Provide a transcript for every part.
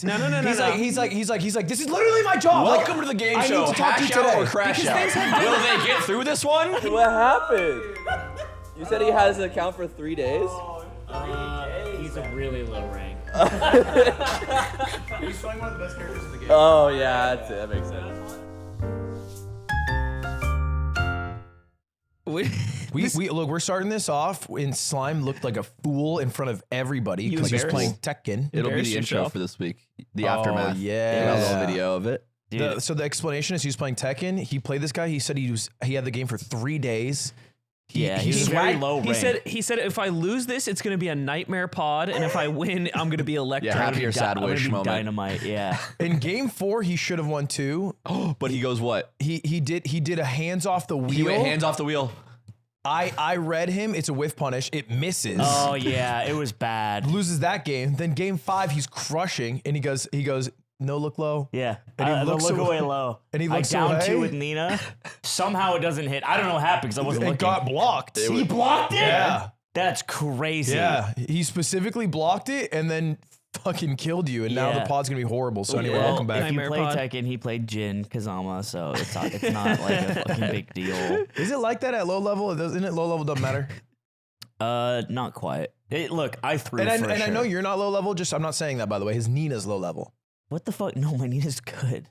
No. He's like, this is literally my job. Welcome to the game show. I need to talk to you Hash out today. or crash out. Will they get through this one? What happened? You said he has an account for 3 days? He's a really low rank. He's playing one of the best characters in the game. Oh yeah, that's it. That makes sense. We look. We're starting this off. And Slime looked like a fool in front of everybody because he was playing Tekken. It'll be the intro for this week. The aftermath. Yeah, a little video of it. So the explanation is he was playing Tekken. He played this guy. He said he had the game for 3 days. He's very low rank. He said if I lose this, it's gonna be a nightmare pod, and if I win, I'm gonna be electric. Yeah, happy or sad wish moment. Dynamite. Yeah. In game 4, he should have won too. But he goes what? He did a hands off the wheel. He went hands off the wheel. I read him. It's a whiff punish. It misses. Oh yeah, it was bad. Loses that game. Then game 5, he's crushing, and he goes. No look low. Yeah. And he looks look away. away low. And he looks down away. 2 with Nina. Somehow it doesn't hit. I don't know what happened because I wasn't It looking. got blocked. He blocked it? Yeah. That's crazy. Yeah. He specifically blocked it and then fucking killed you. And now the pod's going to be horrible. So anyway, welcome back. If you Nightmare play pod. Tekken, he played Jin Kazama, so it's not like a fucking big deal. Is it like that at low level? Isn't it low level doesn't matter? Not quite. Look, I threw And for I sure. know you're not low level. I'm not saying that, by the way. His Nina's low level. What the fuck? No, my Nina's good.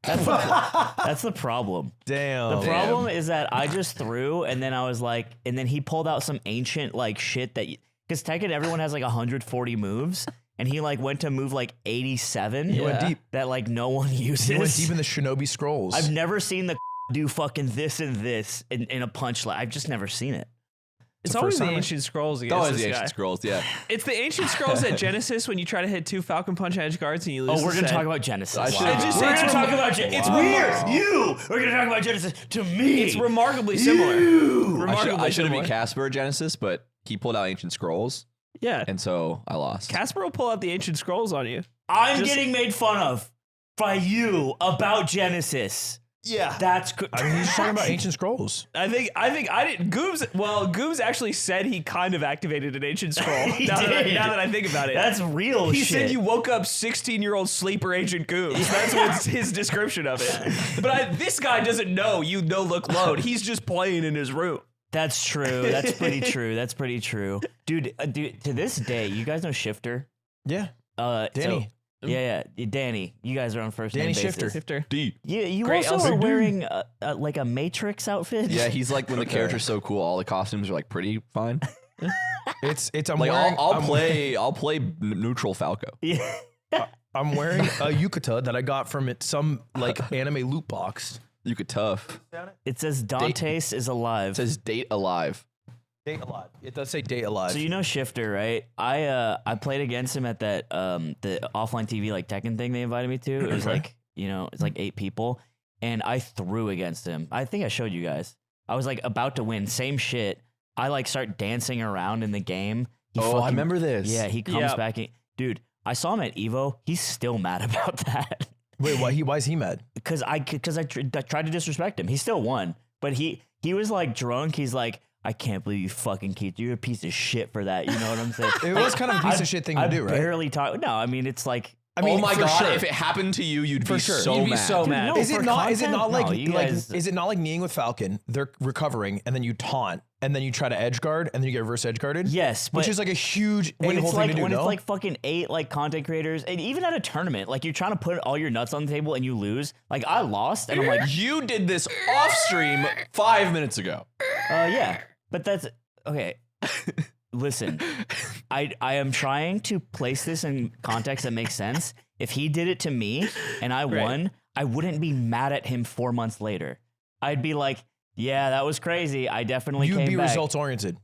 That's the problem. Damn. The problem is that I just threw, and then I was like, and then he pulled out some ancient like shit that, because Tekken everyone has like 140 moves, and he like went to move like 87. He went deep. That like no one uses. He went deep in the Shinobi Scrolls. I've never seen the do fucking this and this in a punch line. I've just never seen it. It's the always first the time ancient scrolls It's against always this the guy. ancient scrolls, yeah. It's the ancient scrolls at Genesis when you try to hit 2 Falcon Punch edge guards and you lose. Oh, we're the gonna set. talk about Genesis. I should- We're It's gonna talk about Genesis. It's weird. We're gonna talk about Genesis to me. It's remarkably similar. I should have beat Casper at Genesis, but he pulled out ancient scrolls, Yeah. and so I lost. Casper will pull out the ancient scrolls on you. I'm getting made fun of by you about Genesis. yeah. That's good. I mean, he's talking about ancient scrolls. I think I didn't. Goobs actually said he kind of activated an ancient scroll. He now did. that I think about it, That's real he shit. said you woke up 16-year-old sleeper agent Goobs. That's what's his description of it. But this guy doesn't know you no look load. He's just playing in his room. That's true. That's pretty true. That's pretty true. Dude, to this day, you guys know Shifter? Yeah. So, Danny. yeah. Danny. You guys are on first Danny name basis. Shifter. D. You Great also Elsa. are wearing like a Matrix outfit? Yeah, he's like when the character's so cool, all the costumes are like pretty fine. I'm Like wearing. I'll play neutral Falco. Yeah. I'm wearing a yukata that I got from some like anime loot box. You could tough. It says Dantes is alive. It says date alive. Date alive. It does say date alive. So you know Shifter, right? I played against him at that the offline TV like Tekken thing they invited me to. It was like, it's like 8 people, and I threw against him. I think I showed you guys. I was like about to win. Same shit. I like start dancing around in the game. I remember this. Yeah, he comes back in. Dude, I saw him at Evo. He's still mad about that. Wait, why is he mad? Because I tried to disrespect him. He still won, but he was like drunk. He's like, I can't believe you fucking Keith. You're a piece of shit for that. You know what I'm saying? It was kind of a piece of shit thing to do, right? I barely talk. No, I mean it's like. I mean, oh my for god! sure. If it happened to you, you'd be sure. so You'd be mad. so mad. No, Is it for not? Is it content? not like No, you guys- Is it not like kneeing with Falcon? They're recovering, and then you taunt, and then you try to edge guard, and then you get reverse edge guarded. Yes, which but is like a huge when a-hole it's thing like to do. when no? it's like fucking 8 like content creators, and even at a tournament, like you're trying to put all your nuts on the table and you lose. Like I lost, and I'm like, You did this off stream 5 minutes ago. yeah, but that's okay. Listen, I am trying to place this in context that makes sense. If he did it to me and I won, I wouldn't be mad at him 4 months later. I'd be like, yeah, that was crazy. I definitely you'd came be back. results oriented.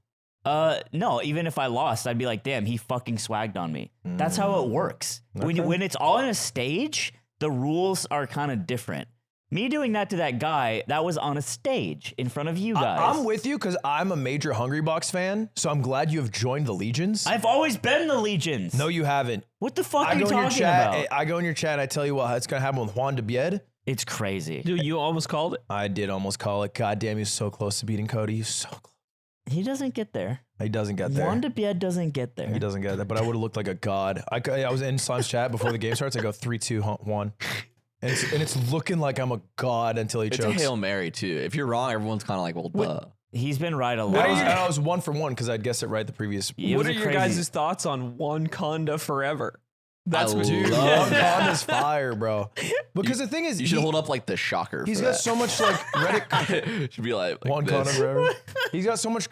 No, even if I lost, I'd be like, damn, he fucking swagged on me. That's how it works. When it's all in a stage, the rules are kind of different. Me doing that to that guy, that was on a stage in front of you guys. I'm with you because I'm a major Hungry Box fan, so I'm glad you have joined the Legions. I've always been the Legions. No, you haven't. What the fuck I are you go in your talking chat. about? I go in your chat. And I tell you what, it's gonna happen with Juan de Bied. It's crazy. Dude, you almost called it. I did almost call it. God damn, he was so close to beating Cody. He was so close. He doesn't get there. He doesn't get there. Wanda doesn't get there. He doesn't get there, but I would have looked like a god. I was in Slime's chat before the game starts. I go 3, 2, 1. And it's looking like I'm a god until he It's chokes. a Hail Mary, too. If you're wrong, everyone's kind of like, well, duh. He's been right a lot. I was 1 for 1 because I'd guessed it right the previous. What are your guys' thoughts on Wakanda Forever? That's what you Wakanda's fire, bro. Because the thing is, You should hold up like the shocker. He's for got that. so much like Reddit. Should be like Wakanda this. forever. He's got so much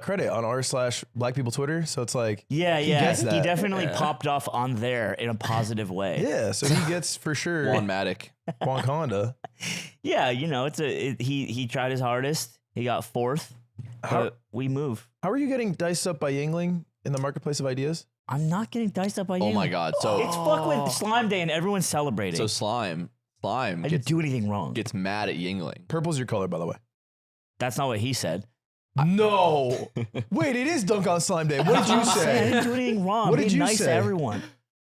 credit on r/Black People Twitter, so it's like Yeah, he yeah. gets He that. definitely popped off on there in a positive way. Yeah, so he gets for sure Juan Matic. Wakanda. Yeah, you know, he tried his hardest. He got 4th. But we move. How are you getting diced up by Yingling in the marketplace of ideas? I'm not getting diced up by you. Oh my God. So It's fuck with Slime Day and everyone's celebrating. so Slime I didn't do anything wrong. gets mad at Yingling. Purple's your color, by the way. That's not what he said. No. Wait, it is Dunk on Slime Day. What did you I say? didn't do anything wrong. What I'm did being you nice say? to everyone.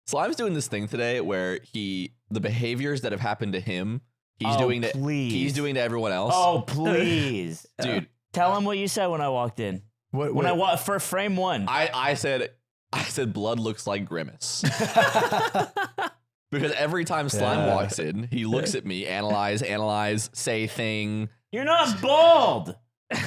Slime's doing this thing today where the behaviors that have happened to him, he's Oh, doing please. he's doing to everyone else. Oh, please. Dude, Tell him what you said when I walked in. What? For frame 1. I said blood looks like Grimace. Because every time Slime Yeah. walks in, he looks at me, analyze, say thing. You're not bald.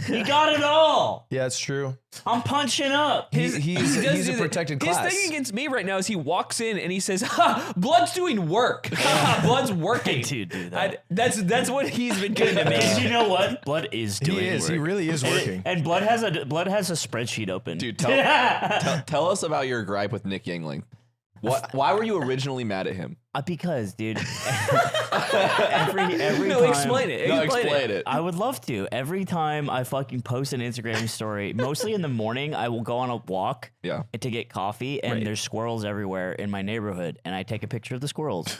You got it all. Yeah, it's true. I'm punching up. He's does a do protected that. class. His thing against me right now is he walks in and he says, "Ha, blood's doing work. Ha, blood's working." Dude, do that. That's what he's been doing to me. Because you know what? Blood is doing He is. work. He really is working. And Blood has a spreadsheet open. Dude, tell us about your gripe with Nick Yingling. Why were you originally mad at him? Because, dude, every No, time. explain it. Explain it. I would love to. Every time I fucking post an Instagram story, mostly in the morning, I will go on a walk Yeah. to get coffee, and there's squirrels everywhere in my neighborhood, and I take a picture of the squirrels.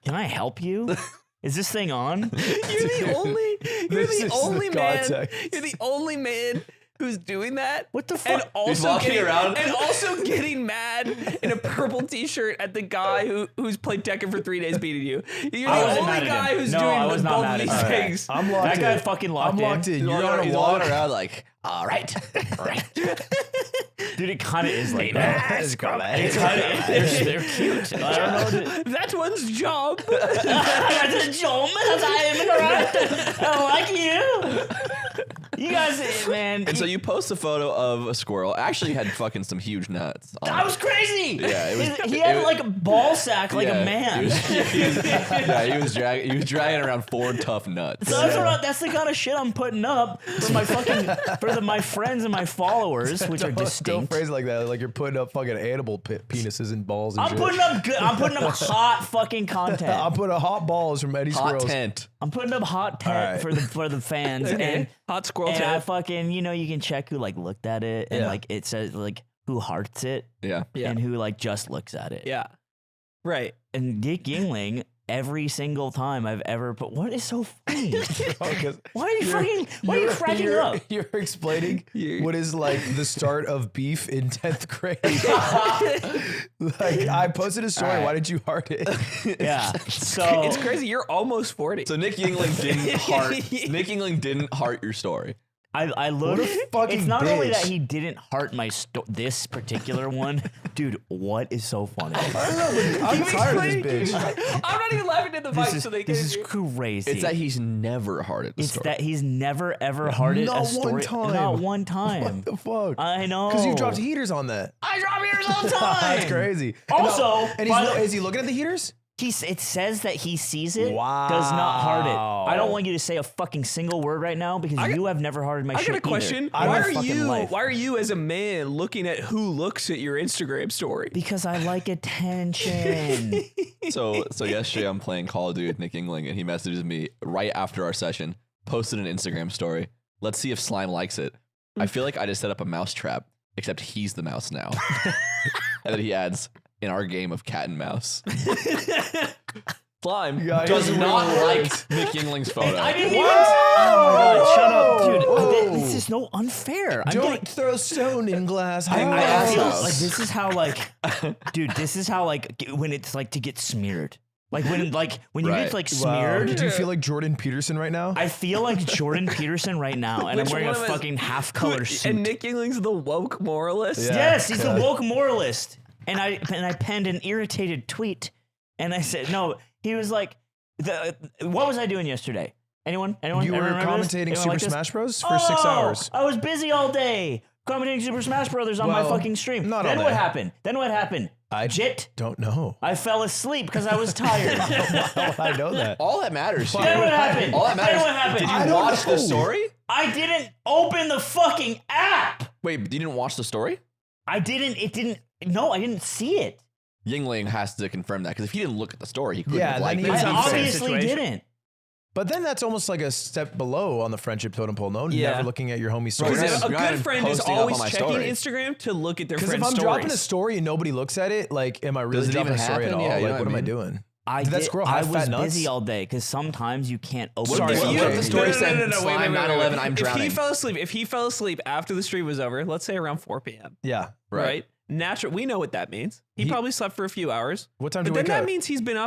Can I help you? Is this thing on? You're the only. You're This the is only the man. context. You're the only man who's doing that. What the And fuck? also walking getting, around. and also getting mad in a purple T-shirt at the guy who's played Tekken for 3 days beating you. You're I the wasn't only mad at guy him. who's No, doing I was not both mad of at these him. things. I'm locked That in. guy fucking locked I'm locked in. You're on a He's walk. walking around like, all right. Dude, it kind of is like that. It's kinda- They're cute. I don't know. That's one's job. That's a job. I like you. You guys, man. And so you post a photo of a squirrel. Actually had fucking some huge nuts. on That it. was crazy. Yeah, it was- he had it- like a ball sack like Yeah, a man. He was dragging around 4 tough nuts. So that's the kind of shit I'm putting up for my friends and my followers, which are Don't distinct. phrase it like that. Like you're putting up fucking animal penises and balls and I'm shit. putting up good. I'm putting up hot fucking content. I'm putting hot balls from Eddie Hot Squirrels. tent. I'm putting up hot tent All right. for the fans and Hot squirrel and I tent. fucking you can check who like looked at it and Yeah. like it says like who hearts it Yeah. Yeah. and who like just looks at it. Yeah. Right. And Dick Yingling. Every single time I've ever put, what is so funny? Why are you cracking up? You're explaining what is like the start of beef in 10th grade. Like I posted a story. All right. Why did you heart it? Yeah. So It's crazy. You're almost 40. So Nick Yingling didn't heart your story. I What literally. a fucking It's not only that bitch. he didn't heart my this particular one, dude. What is so funny? I don't know, but I'm tired of this bitch. I'm not even laughing at the mic, so they can This is hear. crazy. It's that he's never hearted the It's story. that he's never ever hearted Not a story. one time. Not one time. What the fuck? I know. Because you've dropped heaters on that. I drop ears all the time. That's crazy. Also, and by the- is he looking at the heaters? It says that he sees it, Wow. does not heart it. I don't want you to say a fucking single word right now because you have never hearted my I shit got a either question. in I my Why don't are fucking you? life. Why are you, as a man, looking at who looks at your Instagram story? Because I like attention. So yesterday I'm playing Call of Duty with Nick Yingling, and he messages me right after our session, posted an Instagram story. Let's see if Slime likes it. I feel like I just set up a mouse trap, except he's the mouse now. And then he adds, in our game of cat and mouse. Slime Yeah, does it's not weird. like Nick Yingling's photo. I didn't even. Oh my god! Shut up, dude. Whoa. This is no unfair. I'm getting. Don't throw stone in glass I house. feel like this is how like, dude. This is how like when it's like to get smeared. Like when you Right. get like Wow. smeared. Do you feel like Jordan Peterson right now? I feel like Jordan Peterson right now, and Which I'm wearing a one of us- fucking half-color suit. And Nick Yingling's the woke moralist. Yeah. Yes, he's the woke moralist. And I penned an irritated tweet, and I said, no. He was like, what was I doing yesterday? Anyone? You were Remember this? commentating Anyone Super like this? Smash Bros. For 6 hours. I was busy all day commentating Super Smash Brothers on my Well, fucking stream. not Then all what day. happened? I Jit. don't know. I fell asleep because I was tired. I know that. All that matters here. Then what happened? All that matters. Then what happened? Did I you don't watch know. the story? I didn't open the fucking app. Wait, but you didn't watch the story? I didn't see it. Yingling has to confirm that because if he didn't look at the story, he couldn't Yeah, have then liked he it. was I unfair obviously situation. didn't. But then that's almost like a step below on the friendship totem pole. No, Yeah. never looking at your homie's story. Right. Because a You're not good even friend is posting up always on my checking story. Instagram to look at their Because if friend's I'm stories. dropping a story and nobody looks at it, like, am I really Does it dropping even a story happen? at all? Yeah, you know Like, what what I am I mean? doing? I Did that did- squirrel I have was fat nuts? busy all day because sometimes you can't open. Sorry, the what phone. if the story said wait, slime 9/11, I'm If drowning? he fell asleep after the stream was over, let's say around 4 p.m. Yeah. Right? Natural. We know what that means. He probably slept for a few hours. What time But did then you wake that up?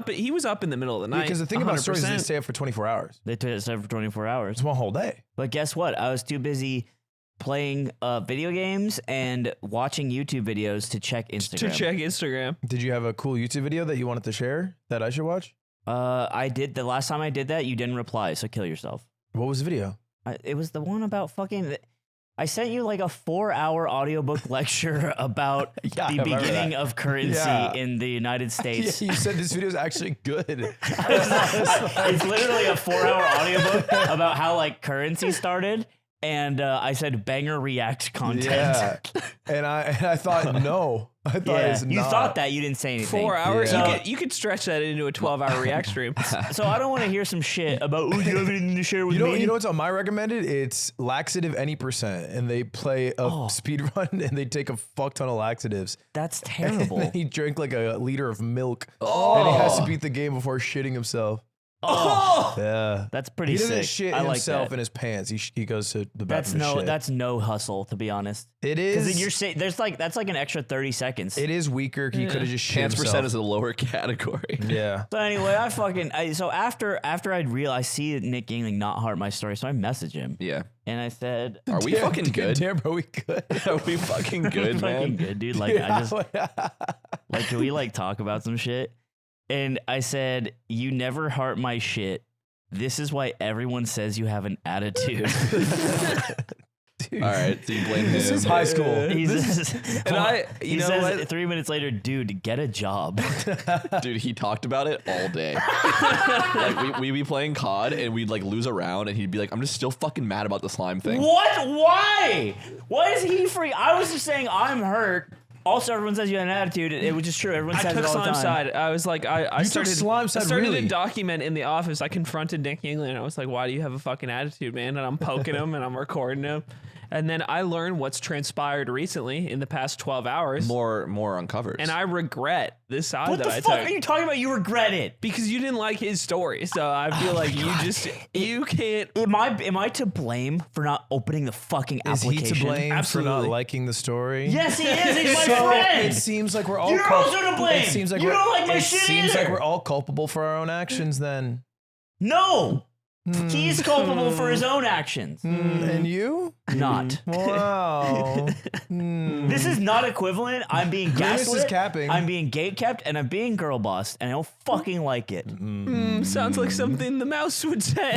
means he was up in the middle of the night. Because the thing about stories is they 100%. stay up for 24 hours. They took it for 24 hours. It's one whole day. But guess what? I was too busy playing video games and watching YouTube videos to check Instagram. to check Instagram. Did you have a cool YouTube video that you wanted to share that I should watch? I did. The last time I did that, you didn't reply, so kill yourself. What was the video? It was the one about fucking. I sent you like a 4-hour audiobook lecture about Yeah, I the remember beginning that. of currency Yeah. in the United States. Yeah, you said this video is actually good. It's literally a 4-hour audiobook about how like currency started. And I said banger react content. Yeah. And I thought, no. I thought Yeah. it's You not. thought that, you didn't say anything. 4 hours. Yeah. You could stretch that into a 12-hour react stream. So I don't want to hear some shit about, oh, you have anything to share with You know, me? you know what's on my recommended? It's laxative any %, and they play a speed run and they take a fuck ton of laxatives. That's And terrible. then he drank like a liter of milk, and he has to beat the game before shitting himself. Oh, Yeah, that's pretty he sick. doesn't shit I like himself that. in his pants. He goes to the That's bathroom. to shit. that's no hustle, to be honest. It Because is. you're saying that's like an extra 30 seconds. It is weaker. He could have just shit Chance himself. percent is a lower category. Yeah. So anyway, so after I see Nick Yingling not heart my story, so I message him Yeah. and I said, Are we fucking good? Damn, bro, we good. Are we fucking good, "Fucking man? good, dude. Like I just like, can we like talk about some shit?" And I said, "You never heart my shit. This is why everyone says you have an attitude." Dude. All right, so you blame him. This is high school. He says what? 3 minutes later, dude, get a job. Dude, he talked about it all day. Like we'd be playing COD and we'd like lose a round and he'd be like, I'm just still fucking mad about the slime thing. What? Why? Why is he free? I was just saying I'm hurt. Also, everyone says you have an attitude. It was just true. Everyone I says took it all the Slime's time. side. I was like, I You took started. Slime's I side, started really? a document in the office. I confronted Nick Yingling and I was like, "Why do you have a fucking attitude, man?" And I'm poking him and I'm recording him. And then I learned what's transpired recently in the past 12 hours. More uncovers. And I regret this side What that the I fuck took. are you talking about? You regret it. Because you didn't like his story. So I feel like you can't. Am I to blame for not opening the fucking Is application? he to blame Absolutely. for not liking the story? Yes, he is. He's my So friend. it seems like we're all. You're also to blame. It seems like You we're, don't like my it shit seems either. like we're all culpable for our own actions. Then, No. He's culpable for his own actions. and you? Not. Wow. This is not equivalent. I'm being Grimace is gaslit. capping. I'm being gate kept, and I'm being girl bossed, and I don't fucking like it. Sounds like something the mouse would say.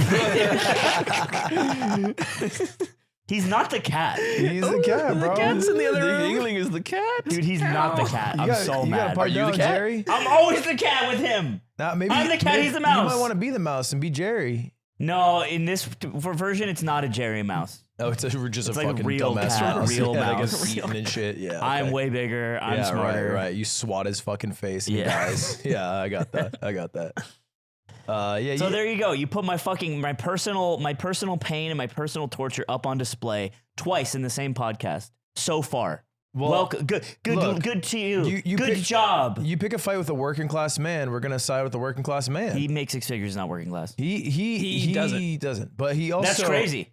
He's not the cat. He's the cat, bro. Cat's in the other the room. Yingling is the cat. Dude, he's not the cat. I'm so you mad. gotta pipe you the down, cat? Jerry. I'm always the cat with him. Nah, maybe I'm the cat, maybe he's the You mouse. might want to be the mouse and be Jerry. No, in this version, it's not a Jerry mouse. Oh, it's just a like a fucking real dumbass cat, mouse. real yeah, mouse. Like eating and shit. Yeah, I'm okay. way bigger. I'm yeah, smarter. right. You swat his fucking face and Yeah. he dies. Yeah, I got that. Yeah. So there you go. You put my personal pain and my personal torture up on display twice in the same podcast so far. Well, good to you. you Good pick- job. You pick a fight with a working class man, we're gonna side with the working class man. He makes six figures, not working class. He doesn't. doesn't. But he also That's crazy.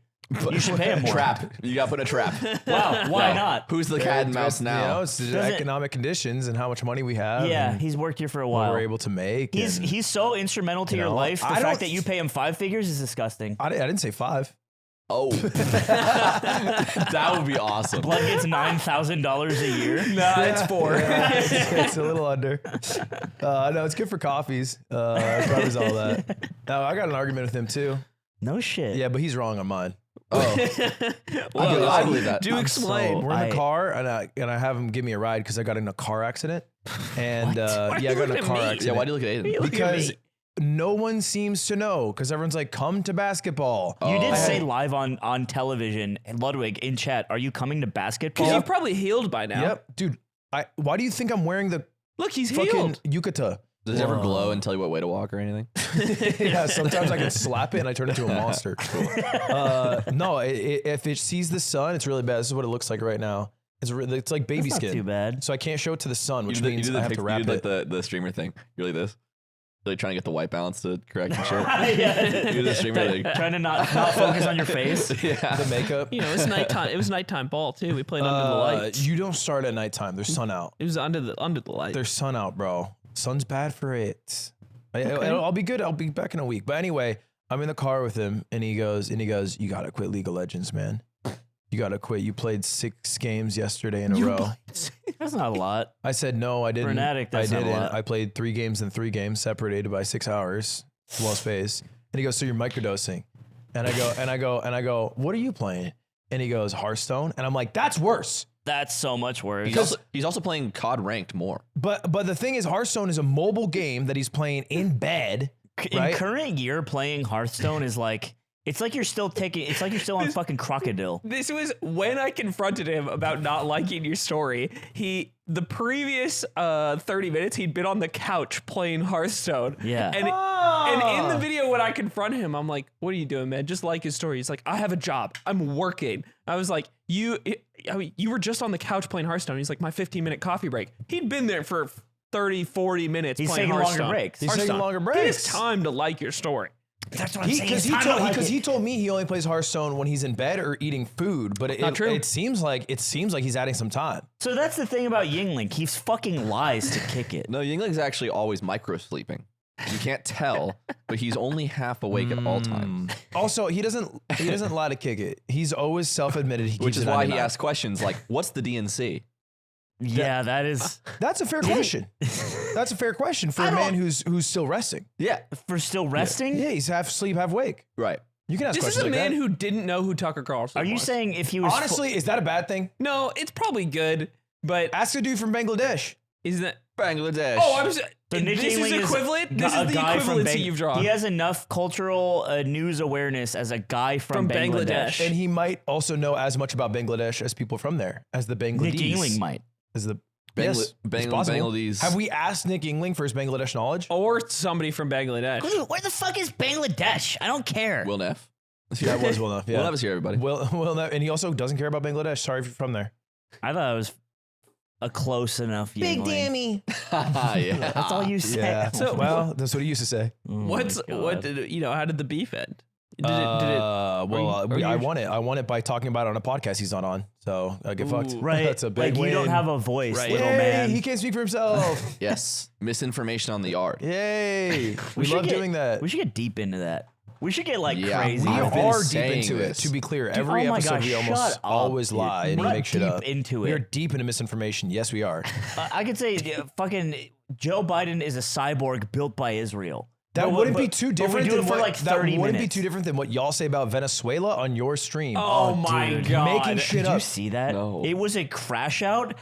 You should pay him more. Trap. You got to put in a trap. Wow, why not? Who's the cat and mouse You know, now? it's the Doesn't- economic conditions and how much money we have. Yeah, and he's worked here for a what while. we're able to make. and He's so instrumental to you your know, life. The I don't- fact that you pay him 5 figures is disgusting. I didn't say 5. Oh. That would be awesome. Blood gets $9,000 a year. Nah, it's 4. It's a little under. No, it's good for coffees. It covers all that. Now I got an argument with him too. No shit. Yeah, but he's wrong on mine. I believe that. Do explain. We're in the car and I have him give me a ride because I got in a car accident. And Why are yeah, I you got in looking a at car me? accident. Yeah, why do you look at Aiden? Look at Because me. no one seems to know because everyone's like, come to basketball. You did Oh. say live on television, and Ludwig in chat, are you coming to basketball? Because you've probably healed by now. Yep, dude. Why do you think I'm wearing the Look, he's fucking healed. yukata? Does it ever glow and tell you what way to walk or anything? Yeah, sometimes I can slap it and I turn into a monster. No, if it sees the sun, it's really bad. This is what it looks like right now. It's like baby That's not skin. too bad. So I can't show it to the sun, which You do means I have to wrap you do it. like the streamer thing. You're like this. Like trying to get the white balance to correct and shit. Yeah. You're the streamer. Like, Trying to not focus on your face. yeah. The makeup. You know, it's nighttime. It was nighttime ball too. We played under the lights. You don't start at nighttime. There's sun out. It was under the lights. There's sun out, bro. Sun's bad for it. I'll be good. I'll be back in a week. But anyway, I'm in the car with him, and he goes, you gotta quit League of Legends, man. You gotta quit. You played 6 games yesterday in a row. That's not a lot. I said no, I didn't. an addict, that's I not a didn't. lot. I played 3 games in 3 games, separated by 6 hours. Lost Faze. And he goes, so you're microdosing? And I go, what are you playing? And he goes, Hearthstone. And I'm like, that's worse. That's so much worse. He's also playing COD ranked more. But the thing is, Hearthstone is a mobile game that he's playing in bed. In right? current year, playing Hearthstone is like, it's like you're still on fucking Crocodile. This was when I confronted him about not liking your story. The previous 30 minutes, he'd been on the couch playing Hearthstone. Yeah. And in the video, when I confront him, I'm like, what are you doing, man? Just like his story. He's like, I have a job. I'm working. I was like, you were just on the couch playing Hearthstone. He's like, my 15-minute coffee break. He'd been there for 30, 40 minutes He's playing taking Hearthstone. longer breaks. He's taking longer He breaks. has time to like your story. That's what I'm saying. Because he told me he only plays Hearthstone when he's in bed or eating food, but Not true. it seems like he's adding some time. So that's the thing about Yingling. He fucking lies to kick it. No, Yingling's actually always micro sleeping. You can't tell, but he's only half awake at all times. Also, he doesn't lie to kick it. He's always self-admitted he keeps Which is it why he 99. asks questions like, "What's the DNC?" Yeah, that is That's a fair question. That's a fair question for a man who's still resting. Yeah, for still resting. Yeah, he's half sleep, half wake. right. You can ask This is questions a like man that. who didn't know who Tucker Carlson Are you was. saying if he was Honestly, is that a bad thing? No, it's probably good, but Ask a dude from Bangladesh. isn't that... Bangladesh. Oh, I'm just... So Nick this is Yingling equivalent? a This is the guy from equivalency you've drawn. He has enough cultural news awareness as a guy from Bangladesh. And he might also know as much about Bangladesh as people from there, as the Bangladesh. Nick Yingling might. As the Bangla- yes, Bangla- it's possible. Bangladesh. Have we asked Nick Yingling for his Bangladesh knowledge? Or somebody from Bangladesh. Where the fuck is Bangladesh? I don't care. Will Neff. That was well enough. Yeah. Will Neff is here, everybody. Will Neff, and he also doesn't care about Bangladesh. Sorry if you're from there. I thought it was a close enough Yingling. Yeah. That's all you said. Yeah. So- well, that's what he used to say. Oh my What God. did how did the beef end? Did it I won it. I won it by talking about it on a podcast he's not on. So I get fucked. Right. That's a big like win. you don't have a voice, Right. little Yay, man. he can't speak for himself. Yes. Misinformation on the yard. Yay. We should love get- doing that. We should get deep into that. We should get like Yeah, crazy. We I've been are deep saying into this. it. To be clear, Dude, every oh my episode gosh, we shut almost up, always dude. lie and We're make shit deep up. into We are it. deep into misinformation. Yes, we are. I could say fucking Joe Biden is a cyborg built by Israel. That But- wouldn't be but- too but different we do than it for what like 30 that wouldn't minutes. be too different than what y'all say about Venezuela on your stream. Oh my dude. god. Making shit Did up. you see that? No. It was a crash out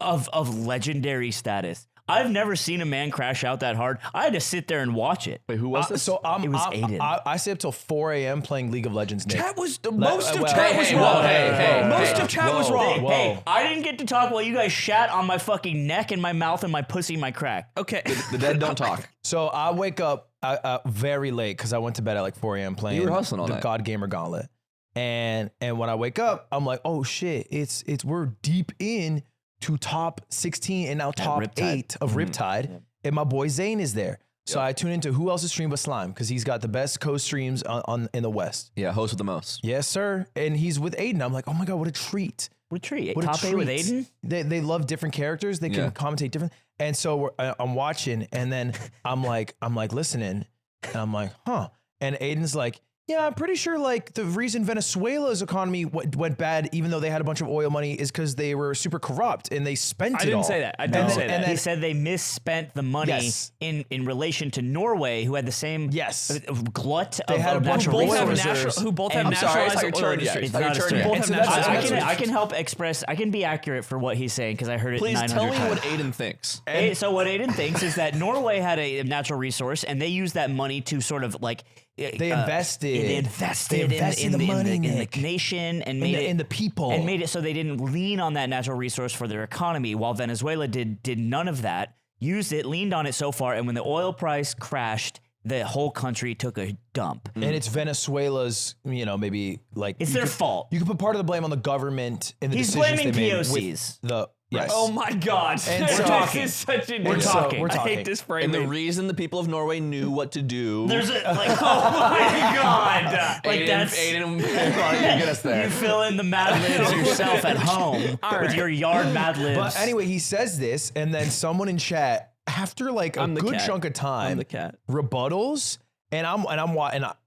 of legendary status. I've never seen a man crash out that hard. I had to sit there and watch it. Wait, who was this? So It was Aiden. I stay up till 4 a.m. playing League of Legends. Nick. Chat was most of well, chat hey, was hey, wrong. whoa, hey, most hey, of chat was whoa, wrong. whoa. Hey, I didn't get to talk while you guys shat on my fucking neck and my mouth and my pussy and my crack. Okay. The dead don't talk. So I wake up very late because I went to bed at like 4 a.m. playing You were hustling all the night. God Gamer Gauntlet. And when I wake up, I'm like, oh shit, it's we're deep in to top 16 and now top Riptide. 8 of Riptide. And my boy Zane is there. So I tune into who else's stream but Slime because he's got the best co-streams in the West. Yeah, host with the most. Yes, sir. And he's with Aiden. I'm like, oh my God, what a treat. What treat? What a Top 8 with treat. Aiden? They love different characters. They can commentate different. And so I'm watching, and then I'm like listening, and I'm like, huh. And Aiden's like, yeah, I'm pretty sure like the reason Venezuela's economy went bad, even though they had a bunch of oil money, is because they were super corrupt and they spent it all. I didn't say that. I didn't say that. He said they misspent the money in relation to Norway, who had the same glut They of had a bunch of natural oil resources. reserves. Who both have I'm sorry, nationalized it's not oil your turn yet. industries. It's not his turn. Both And have so nationalized I can help express. I can be accurate for what he's saying because I heard it. Please 900 tell me times. what Aiden thinks. So what Aiden thinks is that Norway had a natural resource, and they used that money to sort of like They invested. They invested in the money, in the Nick. nation, and made it in the people, and made it so they didn't lean on that natural resource for their economy. While Venezuela did none of that, used it, leaned on it so far, and when the oil price crashed, the whole country took a dump. And it's Venezuela's, maybe like It's their fault. You can put part of the blame on the government in the He's decisions blaming they made POCs. with yes. Oh my God. And This we're talking. is such a We're talking. We're I talking. hate this And framing. the reason the people of Norway knew what to do. There's a like, oh my God, like Aiden you get us there. You fill in the Mad Libs yourself at home with your yard Mad Libs. But anyway, he says this, and then someone in chat, after like a I'm the good cat. chunk of time, I'm the cat. rebuttals, and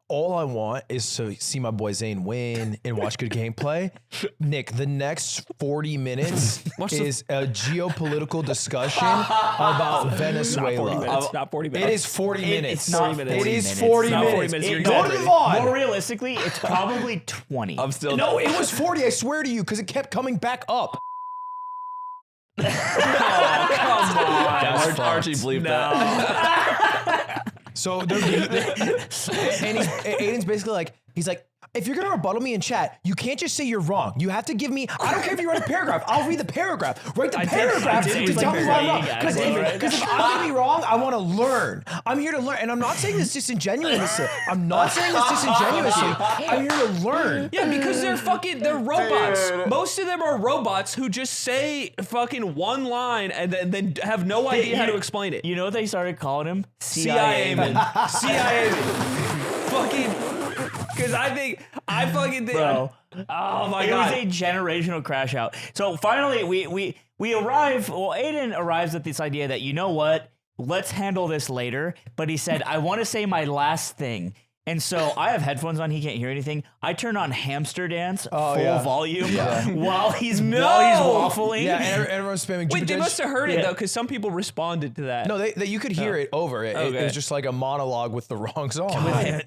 all I want is to see my boy Zane win and watch good gameplay. Nick, the next 40 minutes is a geopolitical discussion about Venezuela. Not 40 minutes. It is 40 minutes. It's not 40 It is minutes. 40 It's not 40 minutes. minutes. You're Go to the exaggerating. VOD. More realistically, it's probably 20. I'm still No, it was 40. I swear to you, because it kept coming back up. Come on. Archie bleeped that. So and Aiden's basically like, he's like, if you're gonna rebuttal me in chat, you can't just say you're wrong. You have to give me. I don't care if you write a paragraph. I'll read the paragraph. Write the paragraph did to read the tell me why I'm wrong. paragraph. Because if I'm gonna be wrong, I want to learn. I'm here to learn, and I'm not saying this disingenuously. I'm not saying this disingenuously. I'm here to learn. Yeah, because they're robots. Most of them are robots who just say fucking one line and then have no idea how to explain it. You know what they started calling him? CIA man. CIA man. Fucking. Because I fucking think. Bro. Oh my It God. was a generational crash out. So finally, we arrive. Well, Aiden arrives at this idea that, you know what? Let's handle this later. But he said, I want to say my last thing. And so I have headphones on. He can't hear anything. I turn on Hamster Dance full volume while he's waffling. Yeah, and everyone's spamming. Wait, they Jupiter. must have heard it though, because some people responded to that. No, you could hear it over it. It Okay. was just like a monologue with the wrong song.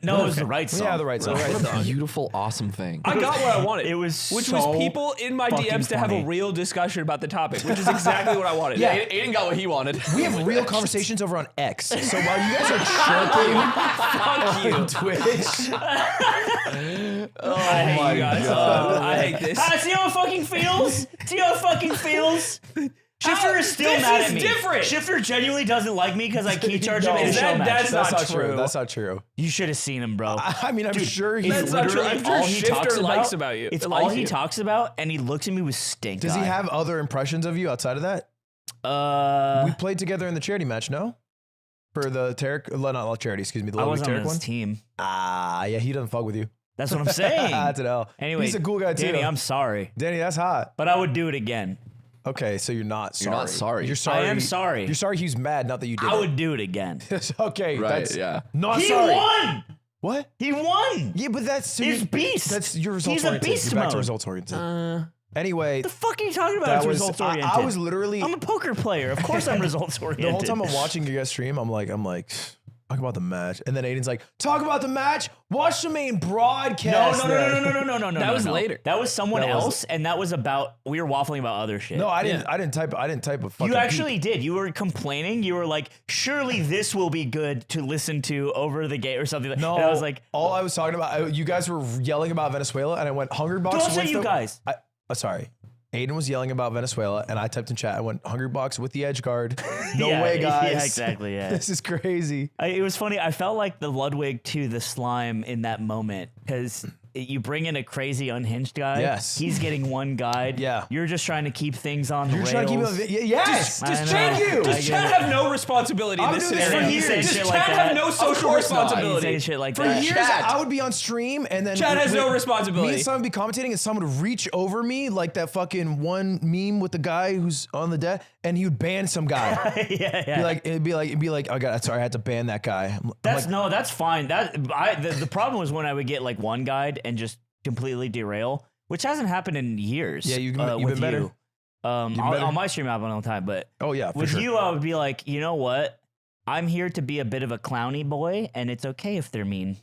No, it was the right song. Yeah, the right song. What a beautiful, awesome thing. I got what I wanted. It was which so was people in my fucking DMs to have a funny. real discussion about the topic, which is exactly what I wanted. Yeah. Aiden got what he wanted. We have real conversations over on X. So while you guys are chirping on Twitch, I hate you guys. I hate this. See how it fucking feels? See how it fucking feels? Shifter is still This mad is at me. different. Shifter genuinely doesn't like me because I key charge him in a Is show that- match. that's that's not not true. true. That's not true. You should have seen him, bro. I mean, I'm sure he. That's not true. Literally I'm sure all he Shifter talks likes about you. It's It all likes he you. talks about, and he looks at me with stink Does he eye. have other impressions of you outside of that? We played together in the charity match, no? For the Tarek, not charity, excuse me, the I Ludwig wasn't on Tarek his one. team. Yeah, he doesn't fuck with you. That's what I'm saying. That's an L. Anyway, he's a cool guy too. Danny, I'm sorry, Danny, that's hot. but I would do it again. Okay, so you're not sorry. You're not sorry. You're sorry. I am sorry. You're sorry he's mad, not that you did I it. would do it again. Okay, Right, that's yeah. not He sorry. won. What? He won. Yeah, but that's He's beast. That's your results He's a oriented. beast You're back to mode. results oriented. Anyway, The fuck are you talking about? that It's was results oriented. I was literally I'm a poker player. Of course, I'm results oriented. the whole time I'm watching you guys stream. I'm like, talk about the match, and then Aiden's like, talk about the match. Watch the main broadcast. No. That was later. That was someone That was- else, and that was about we were waffling about other shit. No, I didn't. I didn't type a fucking. You actually did. You were complaining. You were like, surely this will be good to listen to over the gate or something. No, and I was like, all I was talking about. You guys were yelling about Venezuela, and I went Hungry Box. don't say with you the- guys. Sorry. Aiden was yelling about Venezuela, and I typed in chat. I went Hungry Box with the edge guard. No Yeah, way, guys. Yeah, exactly. Yeah. This is crazy. It was funny. I felt like the Ludwig to the slime in that moment because you bring in a crazy unhinged guy. Yes. He's getting one guide. Yeah. You're just trying to keep things on the You're rails. trying to keep yes. I know. Thank you. I Does get Chad it. have no responsibility in I'll this do this for scenario? He's saying Does shit Chad like have that. no Of social course not. He's responsibility? saying shit like For that. years, Chad. I would be on stream and then Chad has no me responsibility. and someone would be commentating and someone would reach over me like that fucking one meme with the guy who's on the deck and he would ban some guy. Yeah. It'd be like, oh god, sorry, I had to ban that guy. That's fine. The problem was when I would get like one guide and just completely derail, which hasn't happened in years. Yeah, you've with been better. you. On my stream, I've been all the time, but Oh yeah, for with sure. you, I would be like, you know what? I'm here to be a bit of a clowny boy, and it's okay if they're mean.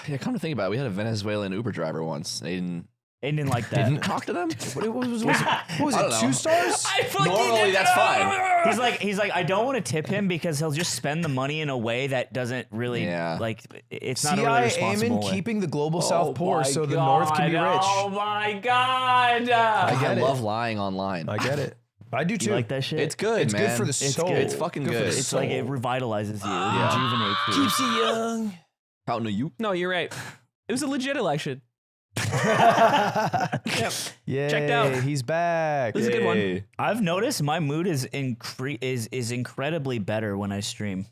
Yeah, come to think about it, we had a Venezuelan Uber driver once. Aiden They didn't like that. didn't talk to them. What was I don't it? know. 2 stars? I fucking Normally, did that's that. fine. He's like, I don't want to tip him because he'll just spend the money in a way that doesn't really Yeah. like. It's not a really CIA responsible aiming way. keeping the global South poor my so the North can be rich. Oh my god! I get it. love lying online. I get it. I do too. You like that shit? It's good, It's man. good for the soul. good. It's fucking Good for good. the It's like it soul. revitalizes you, it rejuvenates you. Keeps you young. How do you? No, you're right. It was a legit election. Yeah, Checked out. He's back. This is a good one. Hey. I've noticed my mood is incredibly better when I stream.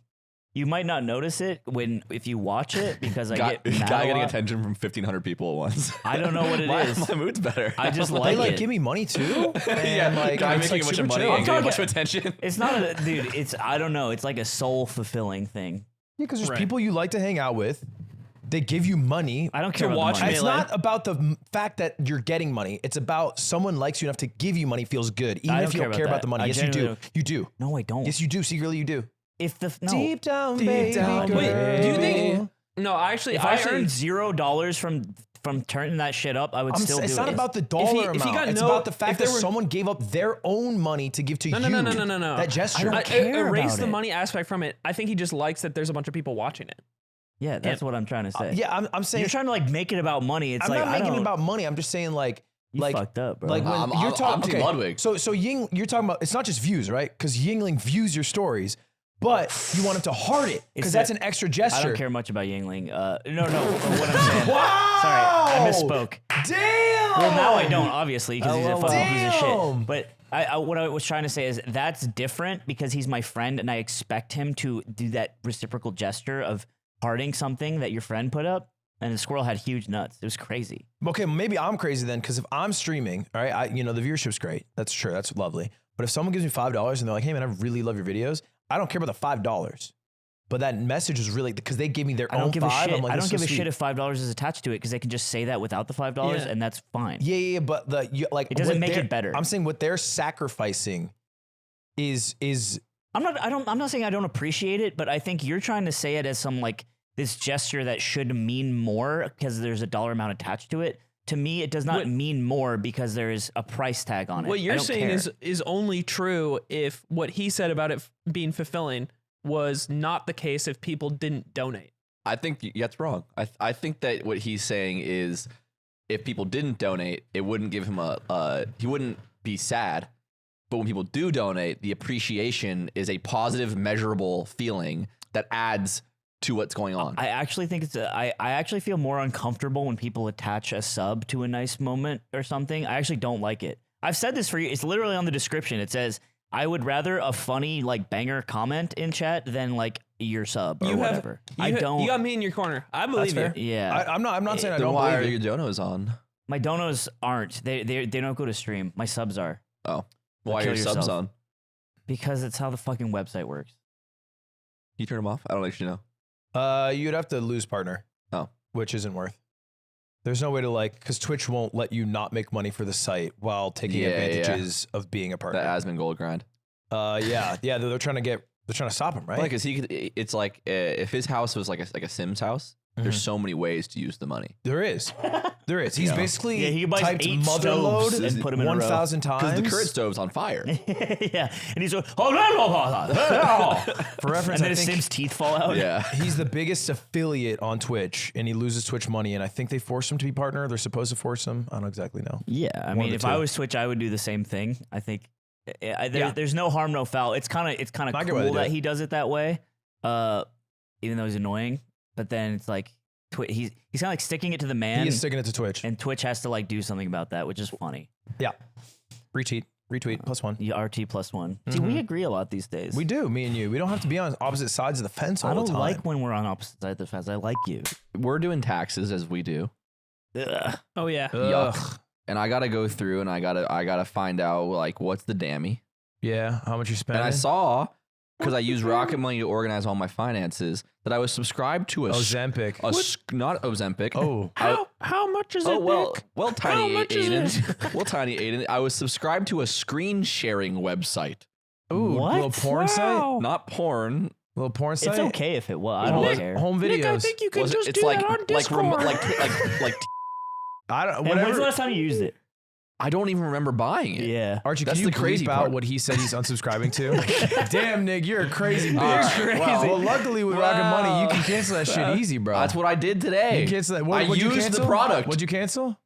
You might not notice it if you watch it because I Got, get mad guy a getting lot. attention from 1,500 people at once. I don't know what it is. My mood's better. I just They like like it. give me money too. yeah, And like guy it's making like a bunch super of money chill. and getting a bunch talking- of attention. It's not a dude. It's I don't know. It's like a soul fulfilling thing. Yeah, because there's Right. people you like to hang out with. They give you money. I don't care To about watch the money. It's Melee. not about the fact that you're getting money. It's about someone likes you enough to give you money feels good, even I if don't you don't care care about about the that. money. I Yes, you do. genuinely You do. No, I don't. Yes, you do. Secretly, you do. If the no, Deep down, Deep baby down, girl. Wait, do you think? No, actually, if I earned $0 from turning that shit up, I would still do it's not it. about the dollar if he amount. got It's no- about the fact if that there were- someone gave up their own money to give to you. No. That gesture. I don't care Erase about the it. money aspect from it. I think he just likes that there's a bunch of people watching it. Yeah, that's what I'm trying to say. Yeah, I'm saying You're trying to like make it about money. It's I'm like not I making don't. it about money. I'm just saying like You like fucked up, bro. Like when I'm- you're I'm talking Team Ludwig. So Ying, you're talking about it's not just views, right? Because Yingling views your stories, but you want him to heart it because It's that's a- an extra gesture. I don't care much about Yingling. No. What I'm saying. Wow! Sorry, I misspoke. Damn. Well, now I don't, obviously, because he's a fucking piece of Damn. shit. But what I was trying to say is that's different because he's my friend, and I expect him to do that reciprocal gesture of hearting something that your friend put up. And the squirrel had huge nuts. It was crazy. Okay, maybe I'm crazy then because if I'm streaming, all right, the viewership's great. That's true. That's lovely. But if someone gives me $5 and they're like, "Hey man, I really love your videos," I don't care about the $5. But that message was really because they gave me their I own don't give a $5. shit. I'm like, I this don't give is a so shit sweet. if $5 is attached to it because they can just say that without the $5, Yeah. and that's fine. Yeah, but like It doesn't what make they're- it better. I'm saying what they're sacrificing is I'm not saying I don't appreciate it, but I think you're trying to say it as some like this gesture that should mean more because there's a dollar amount attached to it. To me, it does not What- mean more because there is a price tag on it. What I you're don't saying care. is only true if what he said about it being fulfilling was not the case if people didn't donate. I think that's wrong. I think that what he's saying is if people didn't donate, it wouldn't give him he wouldn't be sad. But when people do donate, the appreciation is a positive, measurable feeling that adds to what's going on. I actually think I actually feel more uncomfortable when people attach a sub to a nice moment or something. I actually don't like it. I've said this for you. It's literally on the description. It says, I would rather a funny like banger comment in chat than like your sub or whatever. I don't. You got me in your corner. I believe you. fair. Yeah. I'm not saying I then don't why are believe your you. donos on? My donos aren't. They don't go to stream. My subs are. Oh, why are Kill your subs yourself. on? Because it's how the fucking website works. Can you turn them off? I don't actually know. You'd have to lose partner. Oh. Which isn't worth. There's no way to because Twitch won't let you not make money for the site while taking Yeah, advantages of being a The partner. Asmon Gold grind. Yeah, they're trying to stop him, right? Like, cause it's like if his house was like a Sims house, there's so many ways to use the money. There is. He's basically Yeah, he buys typed 8 mother stoves load and put 'em in a row. 1,000 times. Because the current stove's on fire. Yeah. And he's like, oh, For reference, and then I his think Sims teeth fall out. Yeah. he's the biggest affiliate on Twitch, and he loses Twitch money. And I think they force him to be partner. They're supposed to force him. I don't exactly know. Yeah, I One mean, of the if I two. was Twitch, I would do the same thing. I think there's no harm, no foul. It's kind of I get why they cool do that it. he does it that way, even though he's annoying. But then it's like He's kind of like sticking it to the man. He is sticking it to Twitch. And Twitch has to like do something about that, which is funny. Yeah. Retweet +1. The RT +1. See, we agree a lot these days. We do, me and you. We don't have to be on opposite sides of the fence all I the don't time. like when we're on opposite sides of the fence. I like you. We're doing taxes as we do. Ugh. Oh yeah. Yuck. And I gotta go through and I gotta find out like what's the dammy. Yeah, how much you spending? And I saw, because I use Rocket Money to organize all my finances, that I was subscribed to Ozempic. not Ozempic. Oh. How much is it, well, Nick? well, Tiny much is Aiden. Well, Tiny Aiden. I was subscribed to a screen sharing website. Ooh, What? little porn site? Wow. Not porn. Little porn site? It's okay if it was. I don't Home- care. Home videos. Nick, I think you could Was it- just it's do like that on Discord. like I don't. And when's the Whatever. last time you used it? I don't even remember buying it. Yeah. Archie, That's can you the crazy bleep out part. what he said he's unsubscribing to? Damn, Nick, you're a crazy bitch. Crazy. Well, luckily with Rocket Money, you can cancel that shit easy, bro. That's what I did today. You cancel that. I What'd you used cancel? the product. What'd you cancel?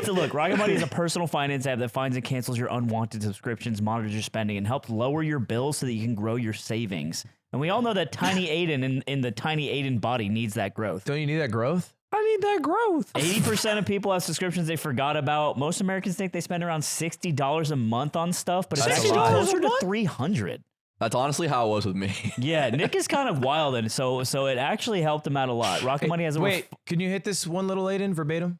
Look, Rocket Money is a personal finance app that finds and cancels your unwanted subscriptions, monitors your spending, and helps lower your bills so that you can grow your savings. And we all know that Tiny Aiden in the Tiny Aiden body needs that growth. Don't you need that growth? I need that growth. 80% of people have subscriptions they forgot about. Most Americans think they spend around $60 a month on stuff, but it's That's actually a lot. closer to $60 $300. That's honestly how it was with me. Yeah, Nick is kind of wild, and so it actually helped him out a lot. Rocket Money has over. Wait, can you hit this one little Aiden verbatim?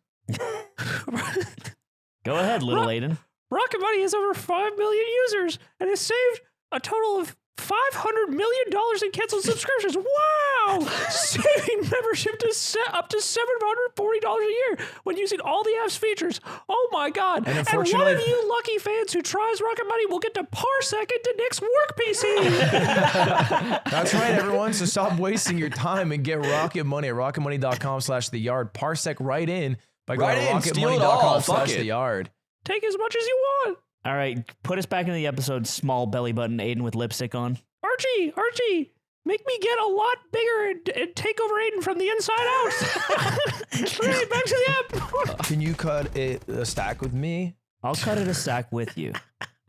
Go ahead, little Aiden. Rocket Money has over 5 million users and has saved a total of $500 million in canceled subscriptions. Wow! Saving membership to up to $740 a year when using all the app's features. Oh my God. And And one unfortunately- of you lucky fans who tries Rocket Money will get to parsec into Nick's work PC. That's right, everyone. So stop wasting your time and get Rocket Money at rocketmoney.com/theyard. Parsec right in by going Right to in, steal it all. Fuck it. rocketmoney.com/theyard. Take as much as you want. All right, put us back into the episode. Small belly button Aiden with lipstick on. Archie, make me get a lot bigger and take over Aiden from the inside out. Okay, back to the app. Can you cut a stack with me? I'll cut it a sack with you.